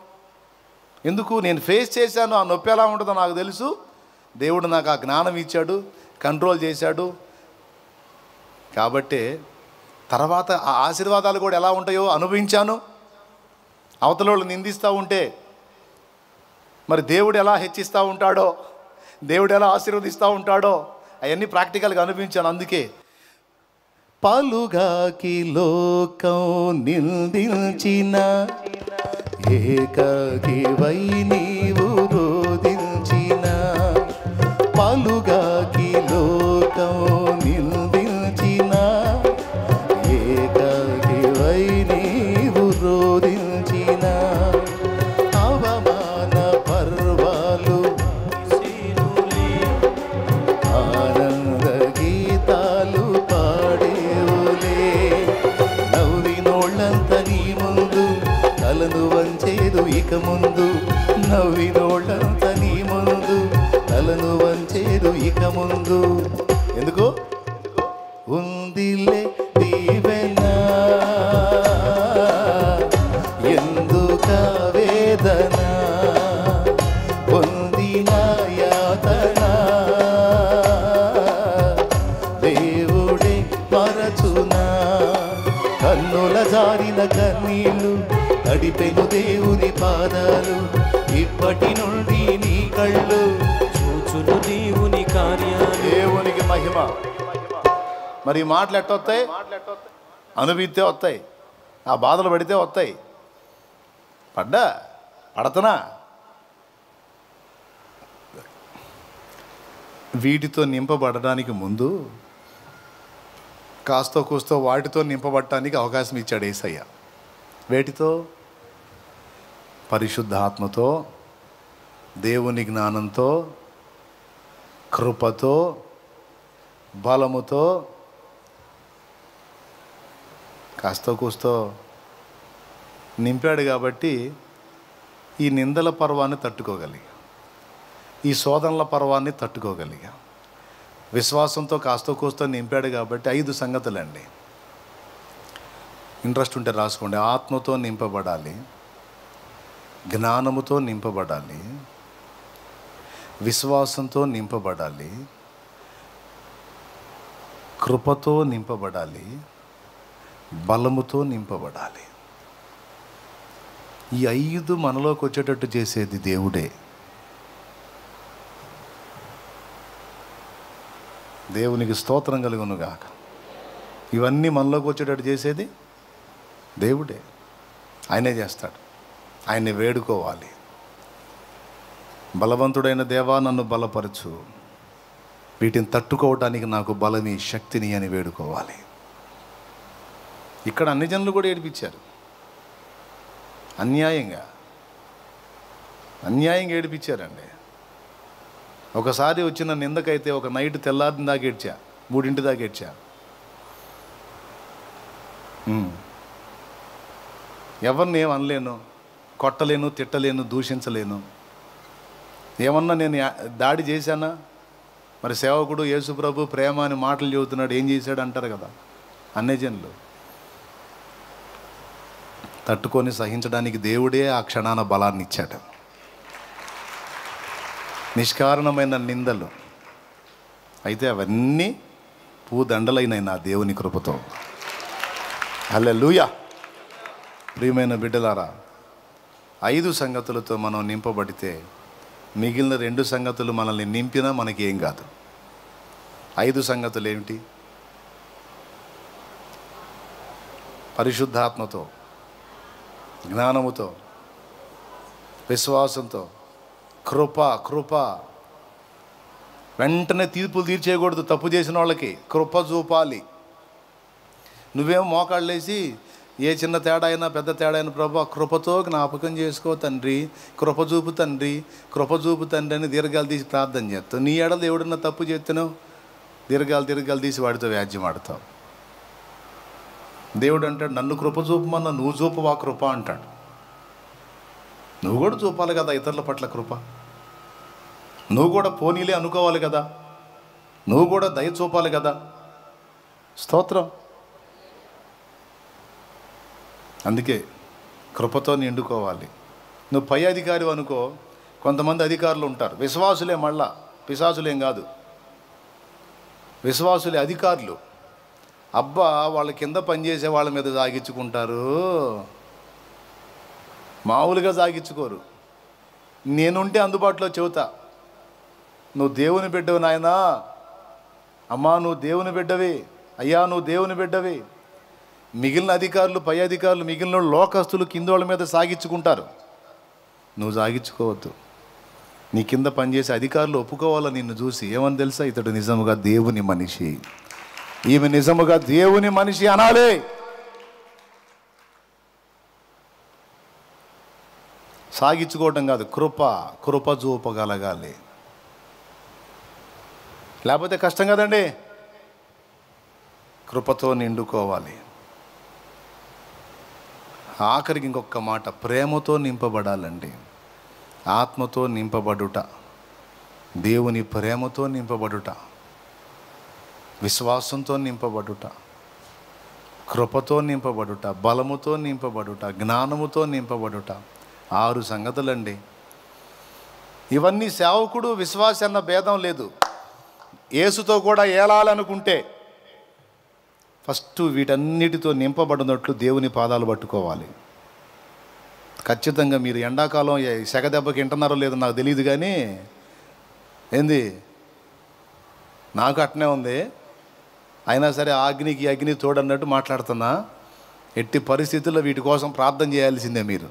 ఎందుకు, నేను ఫేస్ చేశాను, ఆ నొప్పి ఎలా ఉంటుందో నాకు తెలుసు. దేవుడు నాకు ఆ జ్ఞానం ఇచ్చాడు, కంట్రోల్ చేశాడు. కాబట్టి తర్వాత ఆ ఆశీర్వాదాలు కూడా ఎలా ఉంటాయో అనుభవించాను. అవతల వాళ్ళు నిందిస్తూ ఉంటే మరి దేవుడు ఎలా హెచ్చిస్తూ ఉంటాడో, దేవుడు ఎలా ఆశీర్వదిస్తూ ఉంటాడో అవన్నీ ప్రాక్టికల్గా అనిపించాను. అందుకే పలుగాకి లోకం నిందించిన ఏకాకివై నీవు రోదించిన, పలుగాకి లోకం నిందించిన ఏకాకివై నీవు రోదించిన, అవమాన పర్వాలు ఆనంద గీతాలు పాడేవులే, నవ్వినోళ్ళంత నీ ముందు తలను వంచేదు ఇక ముందు, నవ్వినోళ్ళంత నీ ముందు తలను వంచేదు ఇక ముందు. ఎందుకు ఉందిలే దీవెన, ఎందుక వేదన, పొందిన యాతన దేవుడే మరచునా, కన్నుల జారిన కన్నీళ్ళు తడిపెను దేవుని పాదాలు, ఇప్పటి నుండి నీ కళ్ళు చూచు నెరవేర్చును దేవుని కార్యాలు. దేవునికి మహిమ. మరి ఈ మాటలు ఎట్ట వస్తాయి? అనుభవిస్తే వస్తాయి, ఆ బాధలు పడితే వస్తాయి. పడతనా? వీటితో నింపబడడానికి ముందు కాస్తో కూస్తో వాటితో నింపబడటానికి అవకాశం ఇచ్చాడు యేసయ్య. వేటితో? పరిశుద్ధాత్మతో, దేవుని జ్ఞానంతో, కృపతో, బలముతో, కాస్తో కూస్తో నింపాడు. కాబట్టి ఈ నిందల పర్వాన్ని తట్టుకోగలిగా, ఈ శోధనల పర్వాన్ని తట్టుకోగలిగా. విశ్వాసంతో కాస్తో కూస్తో నింపాడు కాబట్టి 5 సంగతులండి. ఇంట్రెస్ట్ ఉంటే రాసుకోండి. ఆత్మతో నింపబడాలి, జ్ఞానముతో నింపబడాలి, విశ్వాసంతో నింపబడాలి, కృపతో నింపబడాలి, బలముతో నింపబడాలి. ఈ 5 మనలోకి వచ్చేటట్టు చేసేది దేవుడే. దేవునికి స్తోత్రం కలుగును గాక. ఇవన్నీ మనలోకి వచ్చేటట్టు చేసేది దేవుడే. ఆయనే చేస్తాడు. ఆయన్ని వేడుకోవాలి. బలవంతుడైన దేవా నన్ను బలపరచు, వీటిని తట్టుకోవటానికి నాకు బలని, శక్తిని అని వేడుకోవాలి. ఇక్కడ అన్ని జనులు కూడా ఏడిపించారు. అన్యాయంగా ఏడిపించారండి. ఒకసారి వచ్చిన నిందకైతే ఒక నైట్ తెల్లారిన దాకా ఏడ్చా, 3 దాకా ఏడ్చా. ఎవరిని ఏం అనలేను, కొట్టలేను, తిట్టలేను, దూషించలేను. ఏమన్నా నేను దాడి చేశానా? మరి సేవకుడు యేసుప్రభు ప్రేమ అని మాటలు చెబుతున్నాడు, ఏం చేశాడు అంటారు కదా అన్ని జనులు. తట్టుకొని సహించడానికి దేవుడే ఆ క్షణాన బలాన్ని ఇచ్చాడు. నిష్కారణమైన నిందలు అయితే అవన్నీ పూదండలైన నా దేవుని కృపతో. హల్లెలూయా. ప్రియమైన బిడ్డలారా, 5 సంగతులతో మనం నింపబడితే మిగిలిన 2 సంగతులు మనల్ని నింపినా మనకి ఏం కాదు. 5 సంగతులు ఏమిటి? పరిశుద్ధాత్మతో, జ్ఞానముతో, విశ్వాసంతో, కృప. వెంటనే తీర్పులు తీర్చేయకూడదు. తప్పు చేసిన వాళ్ళకి కృప చూపాలి. నువ్వేమో మోకాళ్ళేసి ఏ చిన్న తేడా అయినా పెద్ద తేడా అయినా ప్రభు కృపతో జ్ఞాపకం చేసుకో తండ్రి, కృప చూపు తండ్రి అని దీర్ఘాలు తీసి ప్రార్థన చేస్తావు. నీ ఎడలు దేవుడన్నా తప్పు చేస్తున్నావు, దీర్ఘాలు తీసి వాడితో వ్యాజ్యం ఆడతావు. దేవుడు అంటాడు, నన్ను కృప చూపమన్నా నువ్వు చూపవా కృప అంటాడు. నువ్వు కూడా చూపాలి కదా ఇతరుల పట్ల కృప. నువ్వు కూడా పోనీలే అనుకోవాలి కదా, నువ్వు కూడా దయ చూపాలి కదా. స్తోత్రం. అందుకే కృపతో నిండుకోవాలి. నువ్వు పై అధికారి అనుకో, కొంతమంది అధికారులు ఉంటారు, విశ్వాసులే, మళ్ళా పిశాసులేం కాదు, విశ్వాసులే అధికారులు. అబ్బా వాళ్ళ కింద పనిచేసే వాళ్ళ మీద సాగించుకుంటారు, మామూలుగా సాగించుకోరు. నేనుంటే అందుబాటులో చెబుతా, నువ్వు దేవుని బిడ్డవి నాయనా, అమ్మా నువ్వు దేవుని బిడ్డవి, అయ్యా నువ్వు దేవుని బిడ్డవి. మిగిలిన అధికారులు, పై అధికారులు, మిగిలిన లోకస్తులు కింద వాళ్ళ మీద సాగించుకుంటారు. నువ్వు సాగించుకోవద్దు. నీ కింద పనిచేసే అధికారులు ఒప్పుకోవాలా నిన్ను చూసి, ఏమని తెలుసా, ఇతడు నిజముగా దేవుని మనిషి, ఈమె నిజముగా దేవుని మనిషి అనాలే. సాగించుకోవటం కాదు, కృప చూపగలగాలి. లేకపోతే కష్టం కదండి. కృపతో నిండుకోవాలి. ఆఖరికి ఇంకొక మాట, ప్రేమతో నింపబడాలండి. ఆత్మతో నింపబడుట, దేవుని ప్రేమతో నింపబడుట, విశ్వాసంతో నింపబడుట, కృపతో నింపబడుట, బలముతో నింపబడుట, జ్ఞానముతో నింపబడుట. 6 సంగతులండి. ఇవన్నీ సేవకుడు విశ్వాసి అన్న భేదం లేదు. యేసుతో కూడా ఏలాలనుకుంటే ఫస్ట్ వీటన్నిటితో నింపబడినట్లు దేవుని పాదాలు పట్టుకోవాలి. ఖచ్చితంగా మీరు ఎండాకాలం సెగ దెబ్బకి వింటున్నారో లేదో నాకు తెలియదు, కానీ ఏంది? నాకు అట్నే ఉంది, అయినా సరే అగ్నికి అగ్ని తోడన్నట్టు మాట్లాడుతున్నా. ఎట్టి పరిస్థితుల్లో వీటి కోసం ప్రార్థన చేయాల్సిందే మీరు.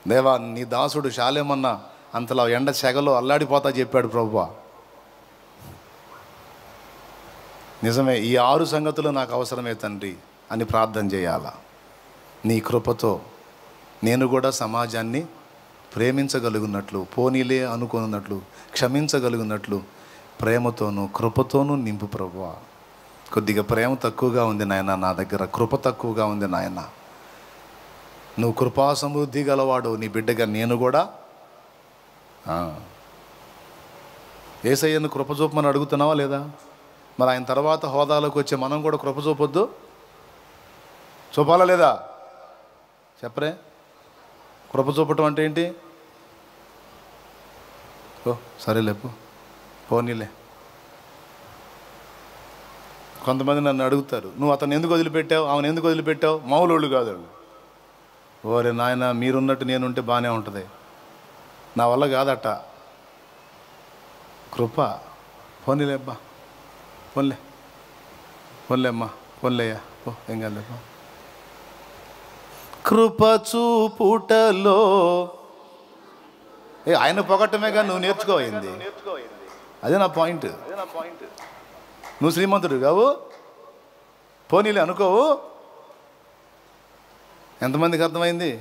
దేవా, నీ దాసుడు శాలేమన్నా అంతలా ఎండ సెగలో అల్లాడిపోతా చెప్పాడు ప్రభువా. నిజమే, ఈ 6 సంగతులు నాకు అవసరమే తండ్రి అని ప్రార్థన చేయాలా. నీ కృపతో నేను కూడా సమాజాన్ని ప్రేమించగలుగున్నట్లు, పోనీలే అనుకున్నట్లు, క్షమించగలుగున్నట్లు ప్రేమతోనూ కృపతోనూ నింపు ప్రభువా. కొద్దిగా ప్రేమ తక్కువగా ఉంది నాయన నా దగ్గర, కృప తక్కువగా ఉంది నాయన. నువ్వు కృపా సమృద్ధి గలవాడు, నీ బిడ్డగా నేను కూడా యేసయ్యను కృప చూపమని అడుగుతున్నావా లేదా? మరి ఆయన తర్వాత హోదాలోకి వచ్చే మనం కూడా కృప చూపొద్దు? చూపాలా లేదా? చెప్పరే. కృప చూపటం అంటే ఏంటి? ఓ సరేలేపు, పోనీలే. కొంతమంది నన్ను అడుగుతారు, నువ్వు అతను ఎందుకు వదిలిపెట్టావు, ఆమెను ఎందుకు వదిలిపెట్టావు? మామూలు కాదు వాళ్ళు. ఓరే నాయన, మీరున్నట్టు నేనుంటే బాగానే ఉంటుంది, నా వల్ల కాదట. కృప. పోనీలే అబ్బా, పోన్లే పోన్లే అమ్మా, పోన్లేయ్యా, ఓ ఏం కాదులేపా. కృప చూపుటలో ఆయన పొగట్టమేగా నువ్వు నేర్చుకోయింది. అదే నా పాయింట్. నువ్వు శ్రీమంతుడు కావు, పోనీలే అనుకోవు. ఎంతమందికి అర్థమైంది?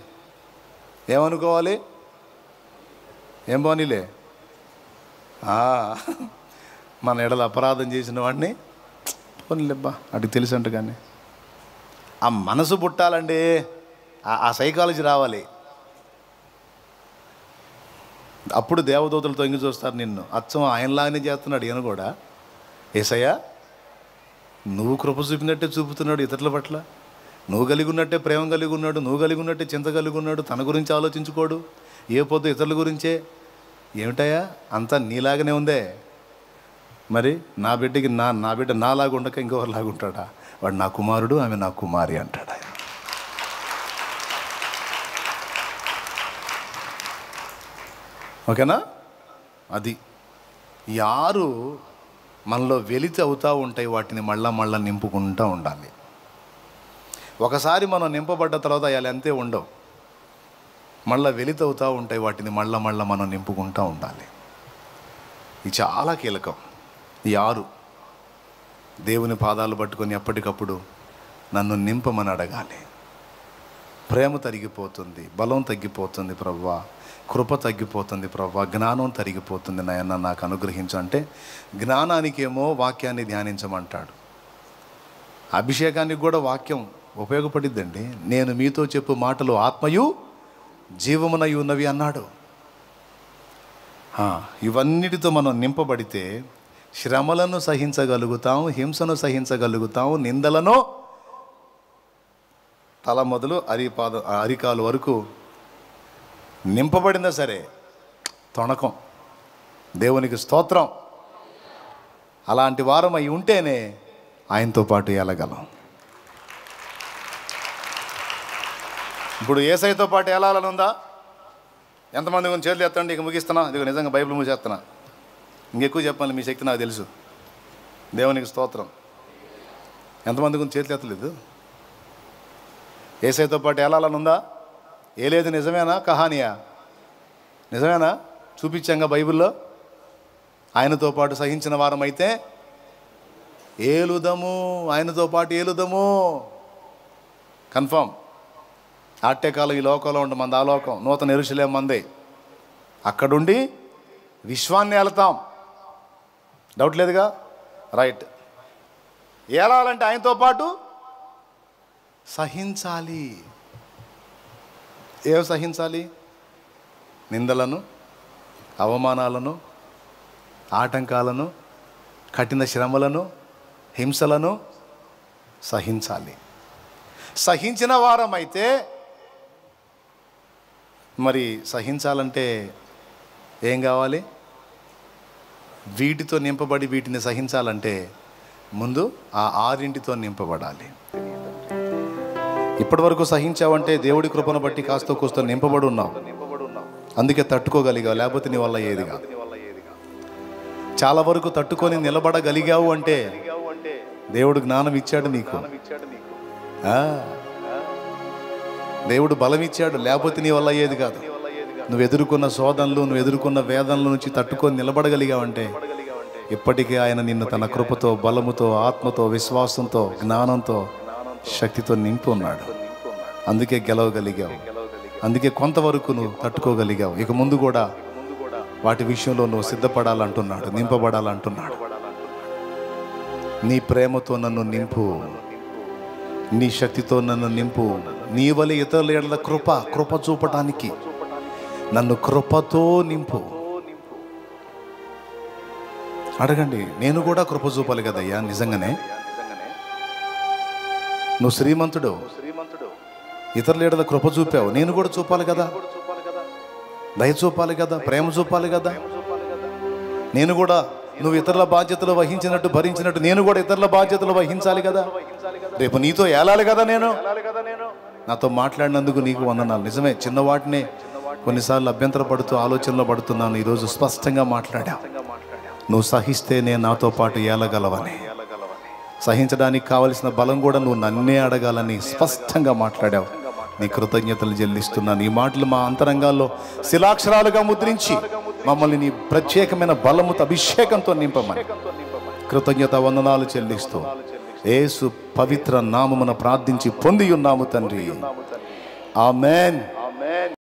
ఏమనుకోవాలి? ఏం పోనీలే? మన ఎడల అపరాధం చేసిన వాడిని పోనీలేబ్బా అటు తెలుసు అంట. కానీ ఆ మనసు పుట్టాలండి, ఆ సైకాలజీ రావాలి. అప్పుడు దేవదూతలు తొంగి చూస్తారు నిన్ను. అచ్చం ఆయనలాగానే చేస్తున్నాడు ఈయన కూడా. యేసయ్య, నువ్వు కృప చూపినట్టే చూపుతున్నాడు ఇతరుల పట్ల, నువ్వు కలిగి ఉన్నట్టే ప్రేమ కలిగి ఉన్నాడు, నువ్వు కలిగి ఉన్నట్టే చింత కలిగి ఉన్నాడు, తన గురించి ఆలోచించుకోడు, ఏ పొద్దు ఇతరుల గురించే. ఏమిటయ్యా అంతా నీలాగానే ఉందే. మరి నా బిడ్డకి నా బిడ్డ నాలాగా ఉండక ఇంకొకరిలాగా ఉంటాడా? వాడు నా కుమారుడు, ఆమె నా కుమారి అంటాడు ఆయన. ఓకేనా? అది ఈ 6 మనలో వెలితి అవుతూ ఉంటాయి. వాటిని మళ్ళా నింపుకుంటూ ఉండాలి. ఒకసారి మనం నింపబడ్డ తర్వాత అవి అంతే ఉండవు, మళ్ళీ వెలితి అవుతూ ఉంటాయి. వాటిని మళ్ళా మనం నింపుకుంటూ ఉండాలి. ఇది చాలా కీలకం. ఈ 6 దేవుని పాదాలు పట్టుకొని ఎప్పటికప్పుడు నన్ను నింపమని అడగాలి. ప్రేమ తరిగిపోతుంది, బలం తగ్గిపోతుంది ప్రభువా, కృప తగ్గిపోతుంది ప్రభువా, జ్ఞానం తరిగిపోతుంది నాయన నాకు అనుగ్రహించు అంటే, జ్ఞానానికేమో వాక్యాన్ని ధ్యానించమంటాడు. అభిషేకానికి కూడా వాక్యం ఉపయోగపడిద్దండి. నేను మీతో చెప్పు మాటలు ఆత్మయు జీవమునై ఉన్నవి అన్నాడు. ఇవన్నిటితో మనం నింపబడితే శ్రమలను సహించగలుగుతాం, హింసను సహించగలుగుతాం, నిందలను తల మొదలు అరికాలు వరకు నింపబడిందా సరే తొణకం. దేవునికి స్తోత్రం. అలాంటి వారం అయి ఉంటేనే ఆయనతో పాటు వెళ్ళగలం. ఇప్పుడు యేసయ్యతో పాటు వెళ్ళాలని ఉందా? ఎంతమంది కొంచెం చేతులు ఎత్తండి. ఇక ముగిస్తున్నా. ఇదిగో నిజంగా బైబిల్ మూసేస్తున్నా. ఇంకెక్కువ చెప్పాలి, మీ శక్తి నాకు తెలుసు. దేవునికి స్తోత్రం. ఎంతమంది కొంచెం చేతులు ఎత్తలేదు? యేసయ్యతో పాటు వెళ్ళాలని ఉందా? ఏ లేదు. నిజమేనా? కహానియా? నిజమేనా? చూపించాంగా బైబిల్లో. ఆయనతో పాటు సహించిన వారమైతే ఏలుదము, ఆయనతో పాటు ఏలుదము. కన్ఫర్మ్. ఆట్టే కాలం ఈ లోకంలో ఉండి మంది ఆ లోకం, నూతన యెరూషలేము మంది. అక్కడుండి విశ్వాన్ని ఏలుతాం. డౌట్ లేదుగా? రైట్. ఏలాలంటే ఆయనతో పాటు సహించాలి. ఏం సహించాలి? నిందలను, అవమానాలను, ఆటంకాలను, కఠిన శ్రమలను, హింసలను సహించాలి. సహించిన వారమైతే మరి సహించాలంటే ఏం కావాలి? వీటితో నింపబడి వీటిని సహించాలంటే ముందు ఆ 6టితో నింపబడాలి. ఇప్పటి వరకు సహించావంటే దేవుడి కృపను బట్టి కాస్త కూస్తో నింపబడి ఉన్నావు, అందుకే తట్టుకోగలిగావు. లేకపోతే నీ వల్ల ఏది కాదు. చాలా వరకు తట్టుకొని నిలబడగలిగావు అంటే దేవుడు జ్ఞానం ఇచ్చాడు నీకు. దేవుడు బలం ఇచ్చాడు, లేకపోతే నీ వల్ల అయ్యేది కాదు. నువ్వు ఎదుర్కొన్న శోధనలు, నువ్వు ఎదుర్కొన్న వేదనల నుంచి తట్టుకొని నిలబడగలిగావంటే ఇప్పటికీ ఆయన నిన్ను తన కృపతో, బలముతో, ఆత్మతో, విశ్వాసంతో, జ్ఞానంతో, శక్తితో నింపి ఉన్నాడు. అందుకే గెలవగలిగావు, అందుకే కొంతవరకు నువ్వు తట్టుకోగలిగావు. ఇక ముందు కూడా వాటి విషయంలో నువ్వు సిద్ధపడాలంటున్నాడు, నింపబడాలంటున్నాడు. నీ ప్రేమతో నన్ను నింపు, నీ శక్తితో నన్ను నింపు, నీ వలె ఇతరుల ఎడల కృప చూపటానికి నన్ను కృపతో నింపు. అడగండి, నేను కూడా కృప చూపాలి కదయ్యా. నిజంగానే నువ్వు శ్రీమంతుడు, ఇతరుల ఎడల కృప చూపావు, నేను కూడా చూపాలి కదా, దయ చూపాలి కదా, ప్రేమ చూపాలి కదా. నేను కూడా నువ్వు ఇతరుల బాధ్యతలు వహించినట్టు, భరించినట్టు నేను కూడా ఇతరుల బాధ్యతలు వహించాలి కదా. రేపు నీతో ఏలాలి కదా. నేను నాతో మాట్లాడినందుకు నీకు వందనాలు. నిజమే, చిన్నవాటినే కొన్నిసార్లు అభ్యంతర పడుతూ ఆలోచనలో పడుతున్నాను. ఈరోజు స్పష్టంగా మాట్లాడా. నువ్వు సహిస్తే నేను నాతో పాటు ఏలగలవని, సహించడానికి కావలసిన బలం కూడా నువ్వు నన్నే అడగాలని స్పష్టంగా మాట్లాడావు. నీ కృతజ్ఞతలు చెల్లిస్తున్నాను. ఈ మాటలు మా అంతరంగాల్లో శిలాక్షరాలుగా ముద్రించి మమ్మల్ని నీ ప్రత్యేకమైన బలముతో, అభిషేకంతో నింపమని కృతజ్ఞత వందనాలు చెల్లిస్తూ యేసు పవిత్ర నామమున ప్రార్థించి పొంది ఉన్నాము తండ్రి. ఆమేన్.